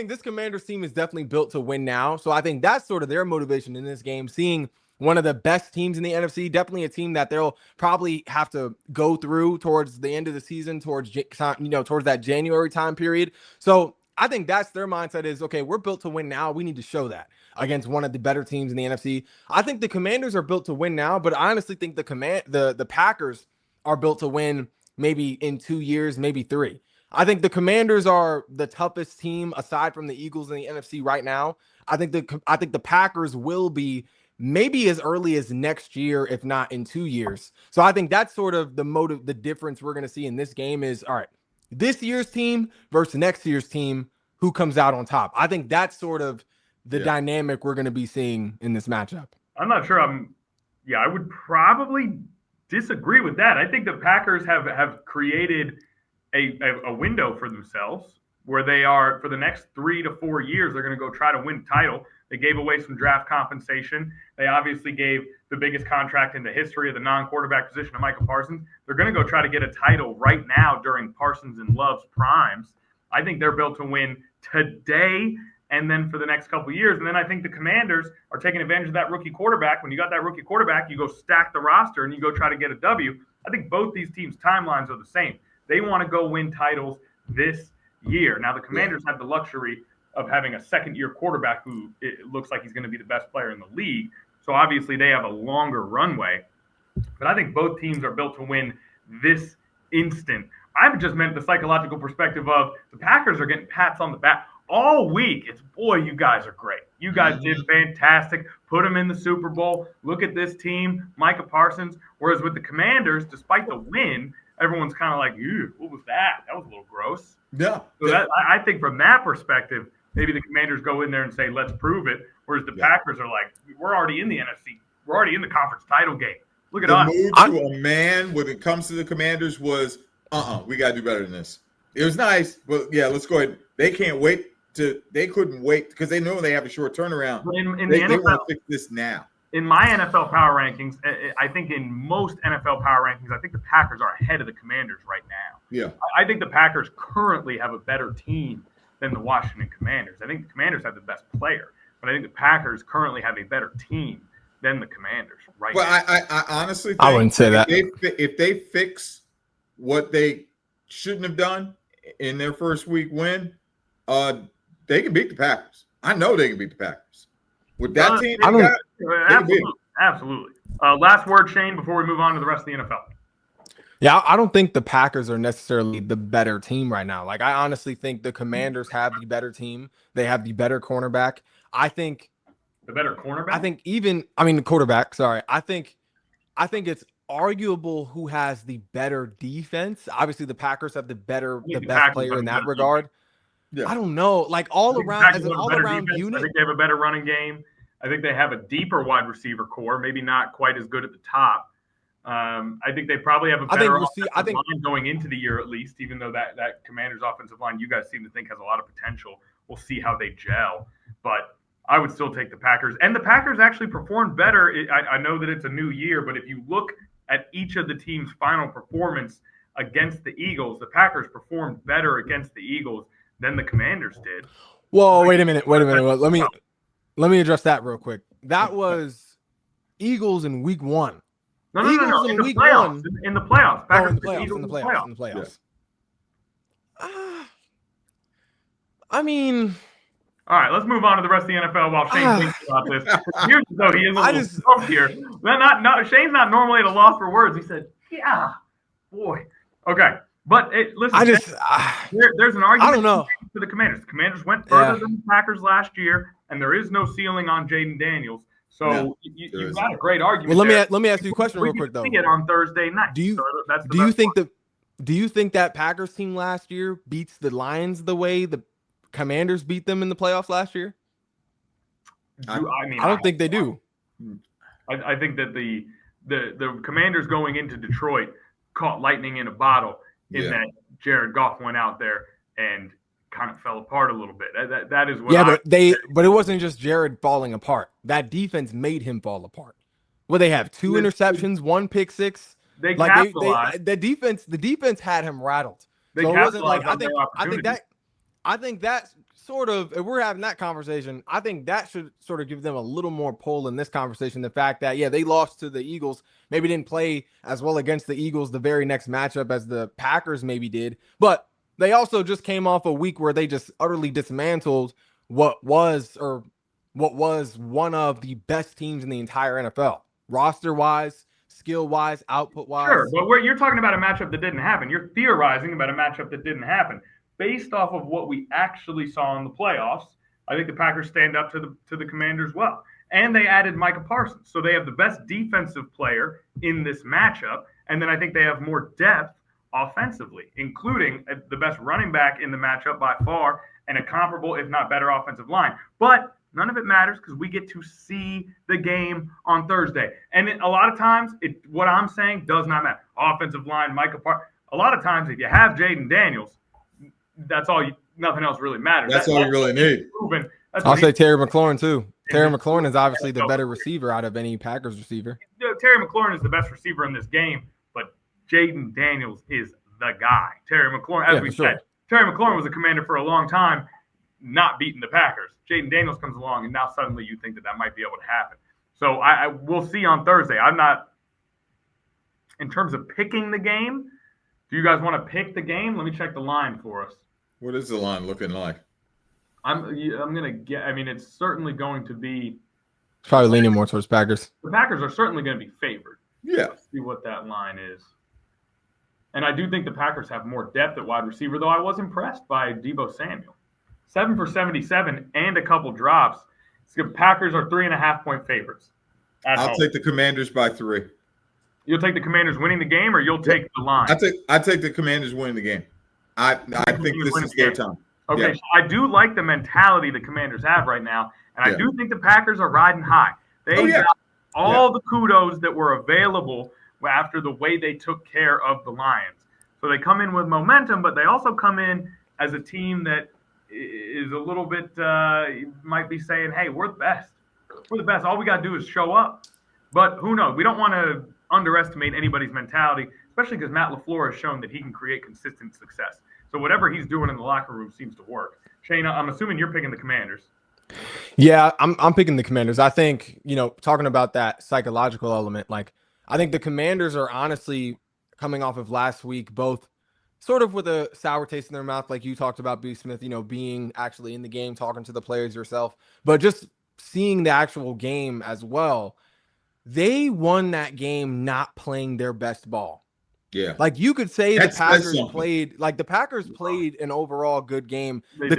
this Commanders team is definitely built to win now. So I think that's sort of their motivation in this game. Seeing one of the best teams in the NFC, definitely a team that they'll probably have to go through towards the end of the season, towards that January time period. So I think that's their mindset is, okay, we're built to win now. We need to show that against one of the better teams in the NFC. I think the Commanders are built to win now, but I honestly think the Packers are built to win maybe in 2 years, maybe 3. I think the Commanders are the toughest team aside from the Eagles in the NFC right now. I think the Packers will be maybe as early as next year, if not in 2 years. So I think that's sort of the difference we're going to see in this game is, all right, this year's team versus next year's team, who comes out on top. I think that's sort of the dynamic we're going to be seeing in this matchup. I'm not sure I would probably disagree with that. I think the Packers have created a window for themselves where they are, for the next 3 to 4 years, they're going to go try to win title. They gave away some draft compensation. They obviously gave the biggest contract in the history of the non-quarterback position to Micah Parsons. They're going to go try to get a title right now during Parsons and Love's primes. I think they're built to win today and then for the next couple of years. And then I think the Commanders are taking advantage of that rookie quarterback. When you got that rookie quarterback, you go stack the roster and you go try to get a W. I think both these teams' timelines are the same. They want to go win titles this year. Now, the Commanders have the luxury of having a second-year quarterback who it looks like he's going to be the best player in the league. So obviously they have a longer runway. But I think both teams are built to win this instant. I just meant the psychological perspective of the Packers are getting pats on the back all week. It's, boy, you guys are great. You guys did fantastic. Put them in the Super Bowl. Look at this team, Micah Parsons. Whereas with the Commanders, despite the win, everyone's kind of like, ew, what was that? That was a little gross. Yeah. So I think from that perspective, maybe the Commanders go in there and say, let's prove it. Whereas the Packers are like, we're already in the NFC. We're already in the conference title game. Look at us. The move to a man when it comes to the Commanders was, we got to do better than this. It was nice, but yeah, let's go ahead. They couldn't wait because they know they have a short turnaround. They want to fix this now. In my NFL power rankings, I think in most NFL power rankings, I think the Packers are ahead of the Commanders right now. Yeah. I think the Packers currently have a better team than the Washington Commanders. I think the Commanders have the best player, but I think the Packers currently have a better team than the Commanders right now. I honestly think I wouldn't say that. If they fix what they shouldn't have done in their first week win, they can beat the Packers. I know they can beat the Packers. With that team, absolutely. Last word, Shane, before we move on to the rest of the NFL. Yeah, I don't think the Packers are necessarily the better team right now. Like, I honestly think the Commanders have the better team. They have the better cornerback. I think the better cornerback. The quarterback. Sorry. I think it's arguable who has the better defense. Obviously, the Packers have the think the best Packers player have in a that better regard. Yeah. I don't know. Like I all think the around, Packers as an have a all better around defense. I unit. think they have a better running game. I think they have a deeper wide receiver core, maybe not quite as good at the top. I think they probably have a I think better we'll see. offensive line going into the year at least, even though that Commanders offensive line you guys seem to think has a lot of potential. We'll see how they gel. But I would still take the Packers. And the Packers actually performed better. I know that it's a new year, but if you look at each of the team's final performance against the Eagles, the Packers performed better against the Eagles than the Commanders did. Whoa, wait a minute. Let me address that real quick. That was Eagles in week 1. No. Eagles In in the week playoffs. 1. In the playoffs. Packers In the beat playoffs. Eagles In the playoffs. Yeah. I mean, All right, let's move on to the rest of the NFL while Shane thinks about this. Here's though he is a little stumped here. Shane's not normally at a loss for words. He said, "Yeah, boy." Okay, but listen, there's an argument I don't know. for the Commanders. The Commanders went further than the Packers last year, and there is no ceiling on Jaden Daniels. So you've got a great argument. Well, let me ask you a question real quick though. See it on Thursday night. Do you think that Packers team last year beats the Lions the way the Commanders beat them in the playoffs last year? I don't think they do. I think that the Commanders going into Detroit caught lightning in a bottle in that Jared Goff went out there and kind of fell apart a little bit. That is what. But it wasn't just Jared falling apart. That defense made him fall apart. Well, they have 2 interceptions, 1 pick six. They capitalized. The defense had him rattled. So it wasn't like I think that sort of, if we're having that conversation, I think that should sort of give them a little more pull in this conversation. The fact that, they lost to the Eagles, maybe didn't play as well against the Eagles the very next matchup as the Packers maybe did, but they also just came off a week where they just utterly dismantled what was one of the best teams in the entire NFL, roster-wise, skill-wise, output-wise. Sure, but you're talking about a matchup that didn't happen. You're theorizing about a matchup that didn't happen. Based off of what we actually saw in the playoffs, I think the Packers stand up to the Commanders well. And they added Micah Parsons. So they have the best defensive player in this matchup. And then I think they have more depth offensively, including the best running back in the matchup by far and a comparable, if not better, offensive line. But none of it matters because we get to see the game on Thursday. And a lot of times, what I'm saying does not matter. Offensive line, Micah Parsons. A lot of times, if you have Jaden Daniels, that's all. Nothing else really matters. That's all you really need. I'll say Terry McLaurin too. Terry McLaurin is obviously the better receiver out of any Packers receiver. Terry McLaurin is the best receiver in this game, but Jaden Daniels is the guy. Terry McLaurin, as we said, Terry McLaurin was a Commander for a long time, not beating the Packers. Jaden Daniels comes along, and now suddenly you think that might be able to happen. So we'll see on Thursday. I'm not, in terms of picking the game. Do you guys want to pick the game? Let me check the line for us. What is the line looking like? I'm gonna get. I mean, it's certainly going to be. It's probably leaning more towards Packers. The Packers are certainly going to be favored. Yeah. Let's see what that line is. And I do think the Packers have more depth at wide receiver, though I was impressed by Deebo Samuel. 7 for 77 and a couple drops. The Packers are 3.5-point favorites. I'll take the Commanders by 3. You'll take the Commanders winning the game, or you'll take the line? I take the Commanders winning the game. I think this is their time. Okay, so I do like the mentality the Commanders have right now, and I do think the Packers are riding high. They got all the kudos that were available after the way they took care of the Lions. So they come in with momentum, but they also come in as a team that is a little bit might be saying, hey, we're the best. We're the best. All we got to do is show up. But who knows? We don't want to underestimate anybody's mentality, especially because Matt LaFleur has shown that he can create consistent success. So whatever he's doing in the locker room seems to work. Shane, I'm assuming you're picking the Commanders. Yeah, I'm picking the Commanders. I think, talking about that psychological element, I think the Commanders are honestly coming off of last week, both sort of with a sour taste in their mouth, like you talked about, B. Smith, being actually in the game, talking to the players yourself, but just seeing the actual game as well. They won that game not playing their best ball. Yeah. You could say the Packers played an overall good game. The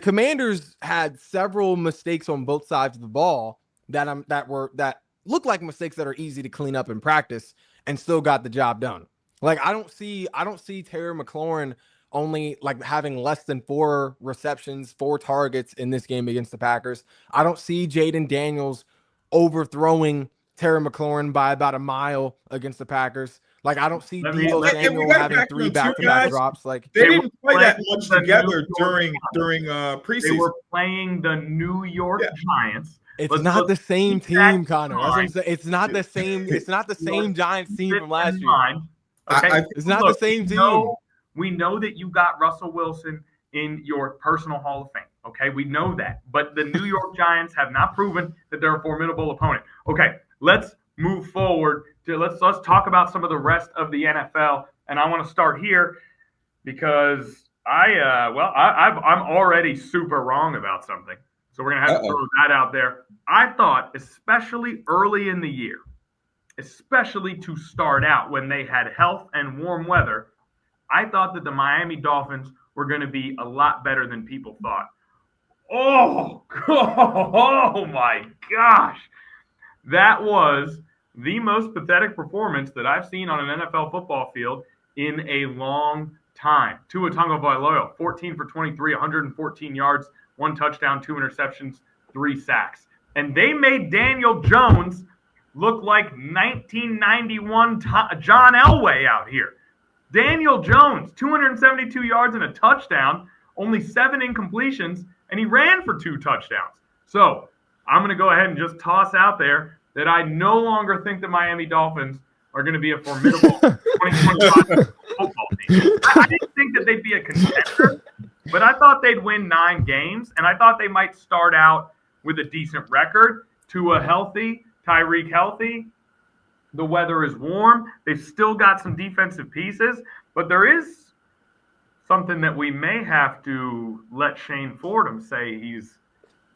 Commanders had several mistakes on both sides of the ball that look like mistakes that are easy to clean up in practice and still got the job done. Like I don't see Terry McLaurin only like having less than 4 receptions, 4 targets in this game against the Packers. I don't see Jaden Daniels overthrowing Terry McLaurin by about a mile against the Packers. Like I don't see Deebo Samuel having 3 back-to-back drops. Like they didn't play that much together during preseason. They were playing the New York Giants. It's not the same team, Connor. That's what I'm saying. It's not the same. It's not the same Giants team from last year. Okay, it's not the same team. We know that you got Russell Wilson in your personal Hall of Fame. Okay, we know that. But the New York Giants have not proven that they're a formidable opponent. Okay, let's move forward to let's talk about some of the rest of the NFL. And I want to start here because I'm already super wrong about something. So we're gonna have to throw that out there. I thought, especially early in the year, especially to start out when they had health and warm weather, I thought that the Miami Dolphins were going to be a lot better than people thought. Oh my gosh. That was the most pathetic performance that I've seen on an NFL football field in a long time. Tua Tagovailoa, 14 for 23, 114 yards, 1 touchdown, 2 interceptions, 3 sacks. And they made Daniel Jones look like 1991 John Elway out here. Daniel Jones, 272 yards and a touchdown, only 7 incompletions, and he ran for 2 touchdowns. So I'm going to go ahead and just toss out there that I no longer think the Miami Dolphins are going to be a formidable 2025 football team. I didn't think that they'd be a contender, but I thought they'd win 9 games, and I thought they might start out with a decent record. Tua healthy, Tyreek healthy. The weather is warm. They've still got some defensive pieces, but there is something that we may have to let Shane Fordham say he's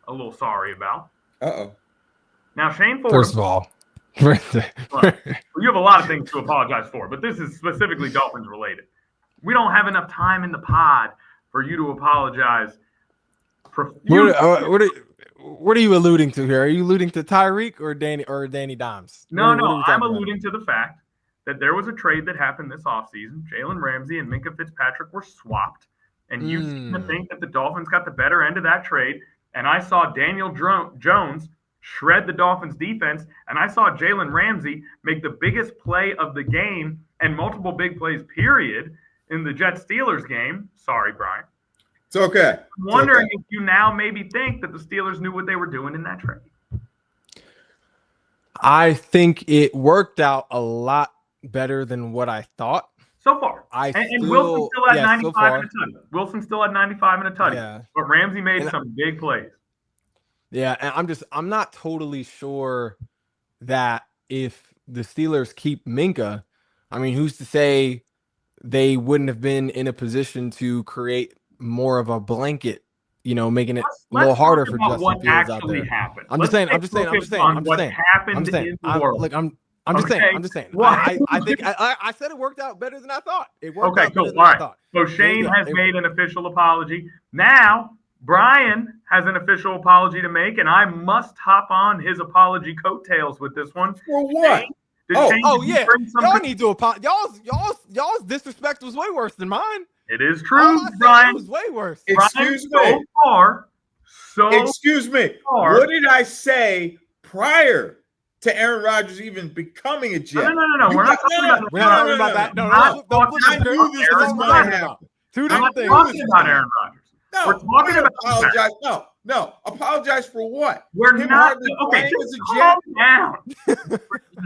a little sorry about. Now, Shane Fordham. First of all, well, you have a lot of things to apologize for, but this is specifically Dolphins related. We don't have enough time in the pod for you to apologize. What are you alluding to here? Are you alluding to Tyreek or Danny Dimes? No. I'm alluding to the fact that there was a trade that happened this offseason. Jalen Ramsey and Minkah Fitzpatrick were swapped, and you seem to think that the Dolphins got the better end of that trade. And I saw Daniel Jones shred the Dolphins defense, and I saw Jalen Ramsey make the biggest play of the game and multiple big plays, period, in the Jets-Steelers game. Sorry, Brian. It's okay. I'm wondering if you now maybe think that the Steelers knew what they were doing in that trade. I think it worked out a lot better than what I thought. So far. And Wilson still had 95 and a tutty. Wilson still had 95 and a tutty. Yeah. But Ramsey made some big plays. Yeah, and I'm not totally sure that if the Steelers keep Minkah, I mean, who's to say they wouldn't have been in a position to create more of a blanket, making it a little harder for Justin Fields out there. Happened. I'm just saying. I said it worked out better than I thought. It worked out better than I thought. So Shane has made an official apology. Now Brian has an official apology to make, and I must hop on his apology coattails with this one. For what? Yeah. Y'all need to apologize. Y'all's disrespect was way worse than mine. It is true, Brian. It was way worse. Excuse me. What did I say prior to Aaron Rodgers even becoming a Jet? No. We're not talking about that. No. I knew this was going to happen. Two different things. We're talking about Aaron Rodgers. No, we're talking about apologize. No. Apologize for what? We're not. Okay, just calm down.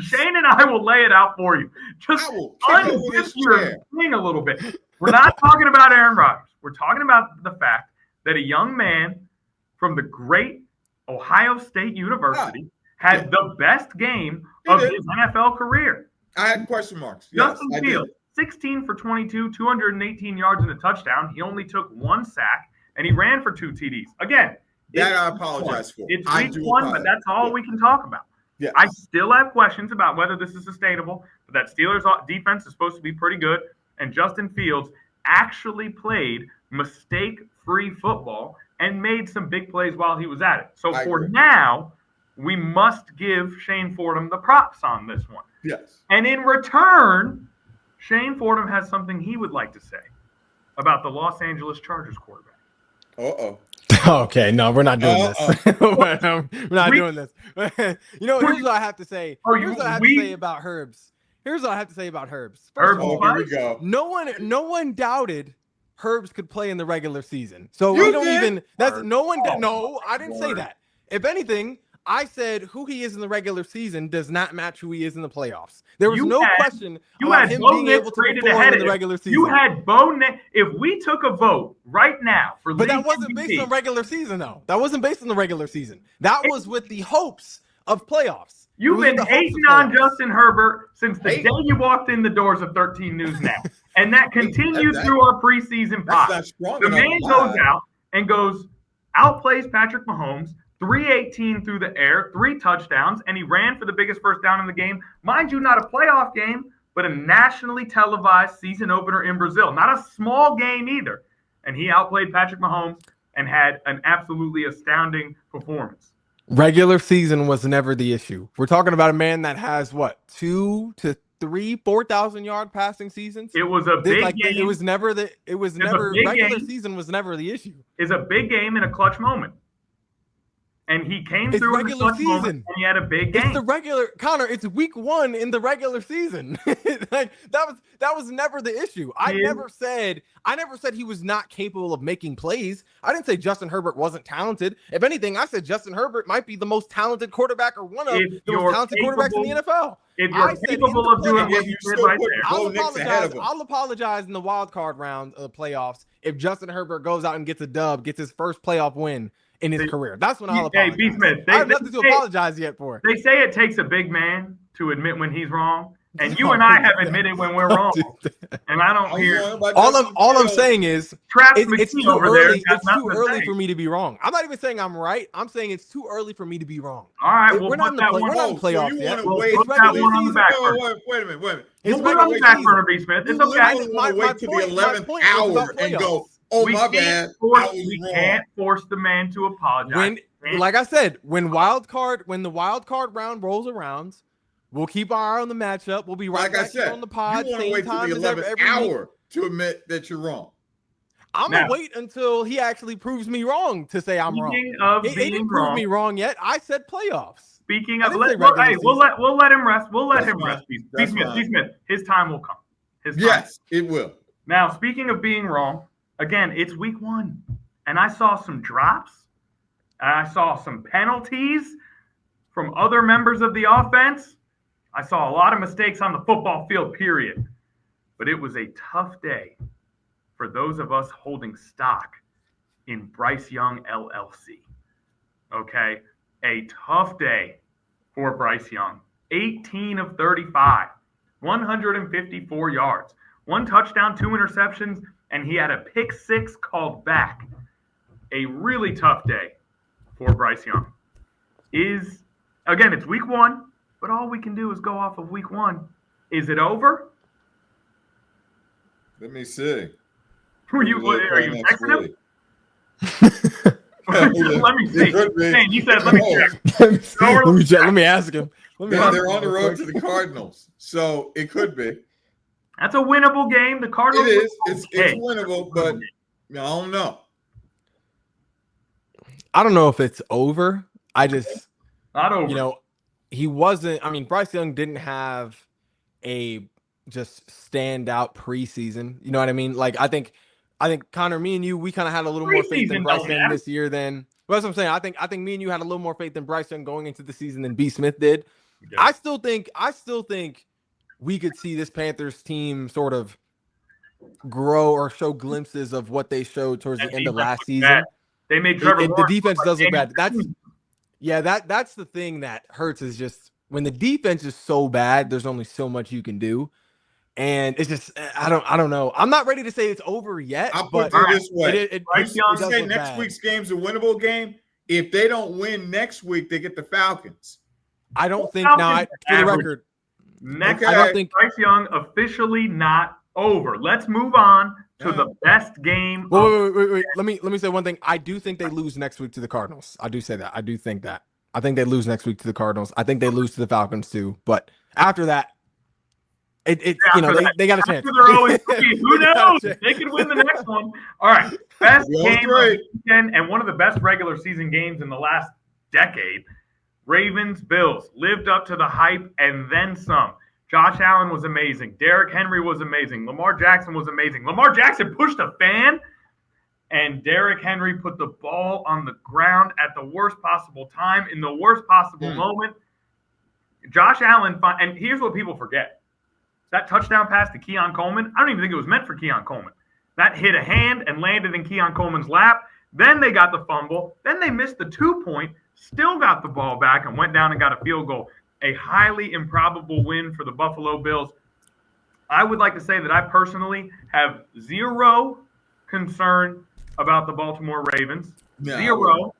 Shane and I will lay it out for you. Just unzip your thing a little bit. We're not talking about Aaron Rodgers. We're talking about the fact that a young man from the great Ohio State University had the best game of his NFL career. I had question marks. Justin Fields, 16 for 22, 218 yards and a touchdown. He only took 1 sack, and he ran for 2 TDs. Again, that I apologize for. It's week 1, but that's all we can talk about. Yes. I still have questions about whether this is sustainable, but that Steelers defense is supposed to be pretty good, and Justin Fields actually played mistake-free football and made some big plays while he was at it. So for now, we must give Shane Fordham the props on this one. Yes. And in return, Shane Fordham has something he would like to say about the Los Angeles Chargers quarterback. Uh-oh. Okay, no, we're not doing this. We're not doing this. Here's what I have to say. Here's what I have to say about Herbs. First of all, here we go. no one doubted Herbs could play in the regular season. So You we don't did? even. That's no one. No, I didn't say that. If anything, I said who he is in the regular season does not match who he is in the playoffs. There was no question about him being able to perform in the regular season. You had Bo Nix. If we took a vote right now for But that wasn't based on regular season, though. That wasn't based on the regular season. That was with the hopes of playoffs. You've been hating on Justin Herbert since the day you walked in the doors of 13 News Now. And that continues through our preseason pod. The man goes out and outplays Patrick Mahomes, 318 through the air, 3 touchdowns, and he ran for the biggest first down in the game. Mind you, not a playoff game, but a nationally televised season opener in Brazil. Not a small game either. And he outplayed Patrick Mahomes and had an absolutely astounding performance. Regular season was never the issue. We're talking about a man that has, 2,000 to 3,000, 4,000 yard passing seasons. It was a big game. Regular season was never the issue. It's a big game in a clutch moment. And he came through in the clutch moment, and he had a big game. Connor, it's week 1 in the regular season. Like that was never the issue. I never said he was not capable of making plays. I didn't say Justin Herbert wasn't talented. If anything, I said Justin Herbert might be the most talented quarterback or one of the most talented quarterbacks in the NFL. If you're capable of doing what you did right there. I'll apologize in the wild card round of the playoffs if Justin Herbert goes out and gets a dub, gets his first playoff win in his career. That's when I'll apologize. Hey, B-Smith, I have nothing to apologize yet for. They say it takes a big man to admit when he's wrong, and you and I have admitted when we're wrong. And I don't hear. All I'm saying is it's too early. It's too early for me to be wrong. I'm not even saying I'm right. I'm saying it's too early for me to be wrong. All right, we're not in the playoffs yet. Wait a minute. We'll put it on the back burner, B-Smith. It's okay. You want to wait to the 11th hour and go, oh, my bad. We can't force the man to apologize. Like I said, when the wild card round rolls around, we'll keep our eye on the matchup. We'll be right back on the pod. You want to wait to the 11th hour to admit that you're wrong. I'm going to wait until he actually proves me wrong to say I'm wrong. He didn't prove me wrong yet. I said playoffs. Speaking of, we'll let him rest. We'll let him rest. B-Smith, his time will come. Yes, it will. Now, speaking of being wrong, again, it's week 1, and I saw some drops, and I saw some penalties from other members of the offense. I saw a lot of mistakes on the football field, period. But it was a tough day for those of us holding stock in Bryce Young LLC. Okay? A tough day for Bryce Young. 18 of 35, 154 yards, 1 touchdown, 2 interceptions, and he had a pick 6 called back. A really tough day for Bryce Young. Again, it's week 1, but all we can do is go off of week 1. Is it over? Let me see. Are you texting him? Let me see. He said, let me check. Let me ask him. They're on the road to the Cardinals, so it could be. That's a winnable game. The Cardinals. It is. It's winnable, but I don't know. I don't know if it's over. Not over. He wasn't. I mean, Bryce Young didn't have a just standout preseason. You know what I mean? Like, I think Connor, me and you, we kind of had a little more faith in Bryce Young this year than. Well, that's what I'm saying. I think me and you had a little more faith in Bryce Young going into the season than B. Smith did. Yeah. I still think we could see this Panthers team sort of grow or show glimpses of what they showed towards the end of last season. Bad. They made Trevor the defense does look bad. That's the thing that hurts is just when the defense is so bad, there's only so much you can do. And it's just I don't know. I'm not ready to say it's over yet. I'll put it this way. You say next week's game's a winnable game. If they don't win next week, they get the Falcons. I don't think now. For the record, I don't think Bryce Young officially not over. Let's move on to the best game. Wait. Let me say one thing. I do think they lose next week to the Cardinals. I do say that. I do think that. I think they lose next week to the Cardinals. I think they lose to the Falcons too. But after that, they got a chance. They're always who knows? They could win the next one. All right. Best game of the weekend and one of the best regular season games in the last decade. Ravens, Bills lived up to the hype and then some. Josh Allen was amazing. Derrick Henry was amazing. Lamar Jackson was amazing. Lamar Jackson pushed a fan, and Derrick Henry put the ball on the ground at the worst possible time in the worst possible moment. Josh Allen, and here's what people forget. That touchdown pass to Keon Coleman, I don't even think it was meant for Keon Coleman. That hit a hand and landed in Keon Coleman's lap. Then they got the fumble. Then they missed the 2-point, still got the ball back and went down and got a field goal. A highly improbable win for the Buffalo Bills. I would like to say that I personally have zero concern about the Baltimore Ravens. No. Zero.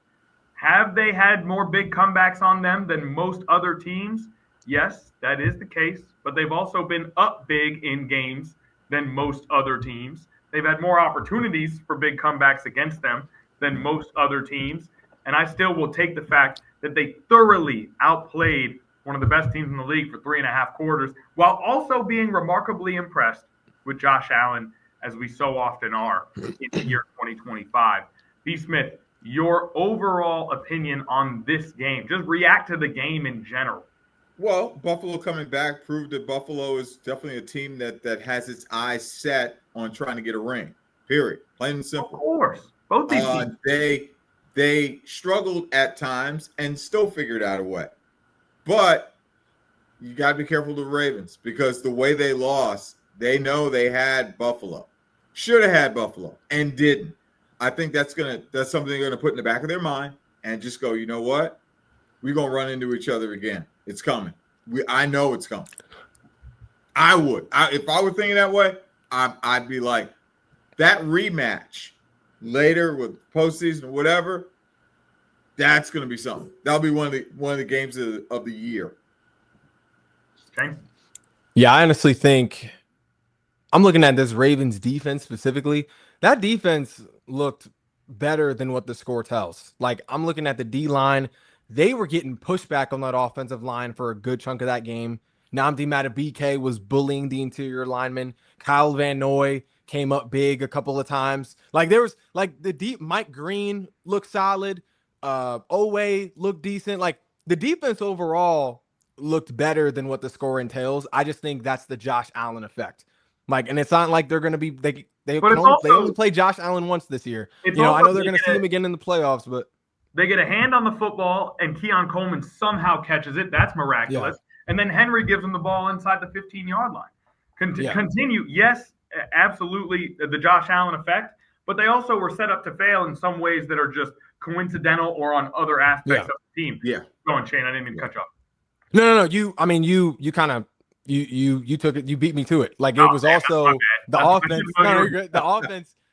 Have they had more big comebacks on them than most other teams? Yes, that is the case. But they've also been up big in games than most other teams. They've had more opportunities for big comebacks against them than most other teams. And I still will take the fact that they thoroughly outplayed one of the best teams in the league for 3.5 quarters, while also being remarkably impressed with Josh Allen, as we so often are in the year 2025. B. Smith, your overall opinion on this game. Just react to the game in general. Well, Buffalo coming back proved that Buffalo is definitely a team that has its eyes set on trying to get a ring, period. Plain and simple. Of course. Both these teams. They struggled at times and still figured out a way. But you got to be careful of the Ravens because the way they lost, they know they had Buffalo. Should have had Buffalo and didn't. I think that's something they're going to put in the back of their mind and just go, you know what? We're going to run into each other again. It's coming. I know it's coming. I would. If I were thinking that way, I'd be like, that rematch later with postseason or whatever, that's going to be something. That'll be one of the games of the year. Okay. Yeah, I honestly think I'm looking at this Ravens defense specifically. That defense looked better than what the score tells. Like, I'm looking at the D-line. They were getting pushback on that offensive line for a good chunk of that game. Nnamdi Madubuike was bullying the interior lineman. Kyle Van Noy came up big a couple of times. Like, there was like the deep Mike Green looked solid. Owe looked decent. Like, the defense overall looked better than what the score entails. I just think that's the Josh Allen effect. Like, and it's not like they're going to be they only play Josh Allen once this year. I know they're going to see him again in the playoffs, but they get a hand on the football and Keon Coleman somehow catches it. That's miraculous. Yeah. And then Henry gives him the ball inside the 15-yard line. Continue. Yes, absolutely the Josh Allen effect, but they also were set up to fail in some ways that are just coincidental or on other aspects of the team. Yeah. Go on, Shane. I didn't mean to cut you off. No. You kind of you took it. You beat me to it. Like, it was also the offense.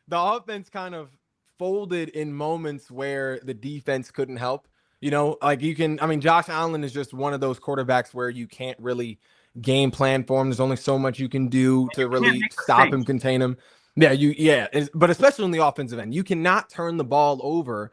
The offense kind of folded in moments where the defense couldn't help. Josh Allen is just one of those quarterbacks where you can't really game plan for him. There's only so much you can do to really stop him, contain him. But especially in the offensive end, you cannot turn the ball over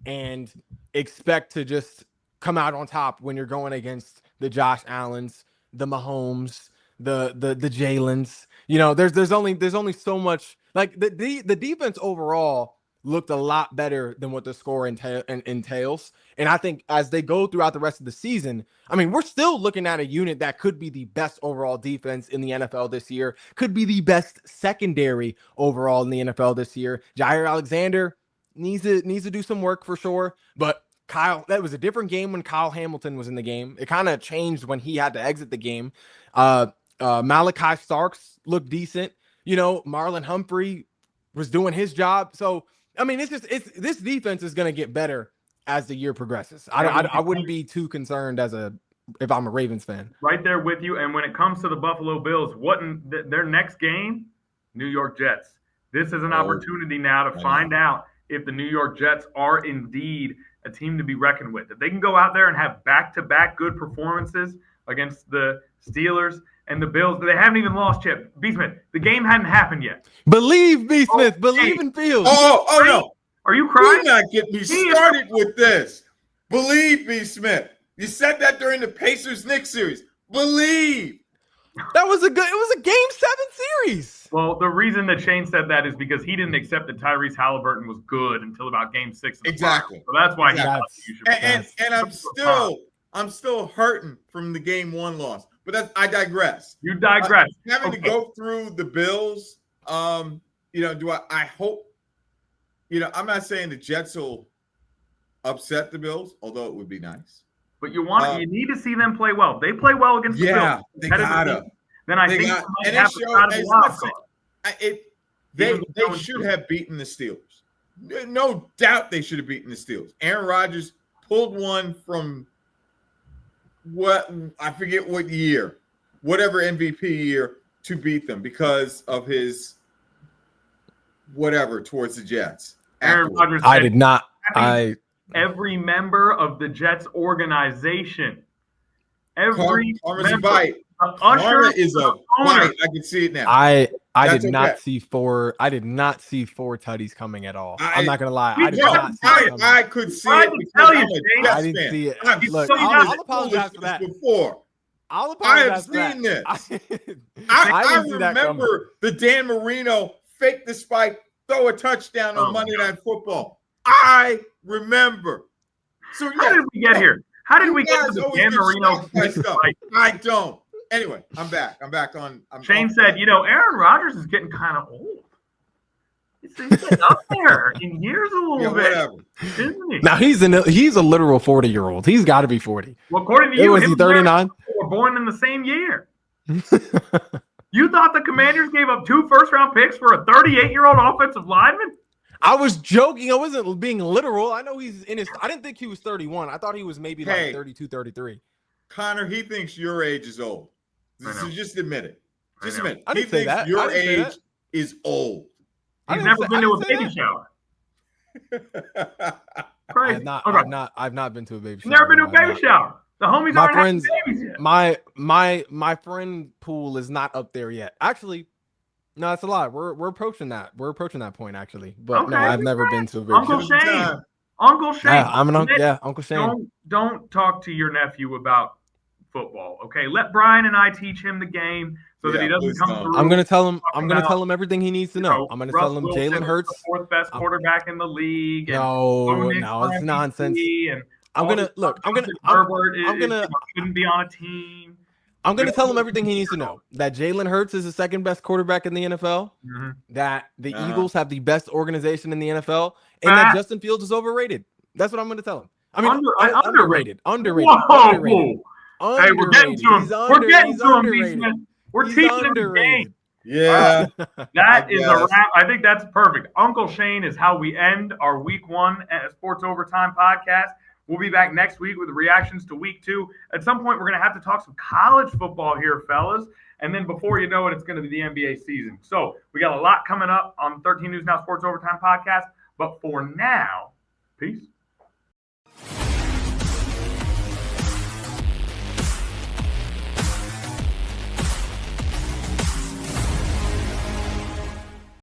and expect to just come out on top when you're going against the Josh Allens, the Mahomes, the Jalens. There's only so much. Like, the defense overall looked a lot better than what the score entails. And I think as they go throughout the rest of the season, we're still looking at a unit that could be the best overall defense in the NFL this year, could be the best secondary overall in the NFL this year. Jair Alexander needs to do some work for sure, but that was a different game when Kyle Hamilton was in the game. It kind of changed when he had to exit the game. Malachi Starks looked decent. Marlon Humphrey was doing his job. So, this defense is going to get better as the year progresses. I wouldn't be too concerned if I'm a Ravens fan. Right there with you. And when it comes to the Buffalo Bills, their next game, New York Jets. This is an opportunity now to find out if the New York Jets are indeed a team to be reckoned with. If they can go out there and have back-to-back good performances against the Steelers and the Bills, they haven't even lost yet. B. Smith, the game hadn't happened yet. Believe, B. Smith. Believe in Fields. Oh, no. Are you crying? Do not get me started with this. Believe, B. Smith. You said that during the Pacers-Knicks series. Believe. It was a game 7 series. Well, the reason that Shane said that is because he didn't accept that Tyrese Halliburton was good until about game 6. Exactly. So that's why Exactly. he thought you should. And I'm still hurting from the game 1 loss. But I digress. You digress. Having to go through the Bills, I hope, I'm not saying the Jets will upset the Bills, although it would be nice. But you need to see them play well. They play well against the Bills. Yeah, they gotta. Then I think they might have to try to wild card. They should have beaten the Steelers. No doubt they should have beaten the Steelers. Aaron Rodgers pulled one from I forget what year, whatever MVP year, to beat them because of his whatever towards the Jets. Aaron Rodgers I did not. Every member of the Jets organization. Karma's a bite. Karma is a bite. I can see it now. I did not see four tutties coming at all. I'm not gonna lie. I did not see it coming. I could see it. I didn't see it. Look, I'll apologize for that. Before. I'll apologize for that. I have seen this. I remember the Dan Marino fake the spike, throw a touchdown on Monday Night Football. I remember. So how did we get here? How did we get to the Dan Marino stuff? I don't. Anyway, I'm back. Shane said, Aaron Rodgers is getting kind of old. He's getting up there in years a little bit. Whatever. Isn't he? Now he's a literal 40-year-old. He's got to be 40. Well, according to you, was he 39? Were born in the same year. You thought the Commanders gave up 2 first-round picks for a 38-year-old offensive lineman? I was joking. I wasn't being literal. I know he's in his. I didn't think he was 31. I thought he was maybe like 32, 33. Connor, he thinks your age is old. So just admit it. Just admit it. I didn't say that. Your age is old. He's never been to a baby shower. Crazy. I've not been to a baby shower. Never been to a baby shower. The homies aren't having babies yet. My friend pool is not up there yet. Actually, no, that's a lie. We're approaching that. We're approaching that point actually. But no, I've never been to a baby shower. Uncle Shane. Yeah, Uncle Shane. Don't talk to your nephew about football. Okay, let Brian and I teach him the game so that he doesn't come through. I'm gonna tell him everything he needs to know. I'm gonna tell him Jalen Hurts, the 4th best quarterback in the league. No, it's nonsense. Shouldn't be on a team. I'm gonna tell him everything he needs to know. That Jalen Hurts is the 2nd best quarterback in the NFL. Mm-hmm. That the Eagles have the best organization in the NFL, and that Justin Fields is overrated. That's what I'm gonna tell him. I mean, underrated. Whoa. Hey, we're getting to him. We're getting to him, B-Smith. We're teaching him the game. Yeah. That is a wrap. I think that's perfect. Uncle Shane is how we end our Week 1 Sports Overtime podcast. We'll be back next week with reactions to Week 2. At some point, we're going to have to talk some college football here, fellas. And then before you know it, it's going to be the NBA season. So we got a lot coming up on 13 News Now Sports Overtime podcast. But for now, peace.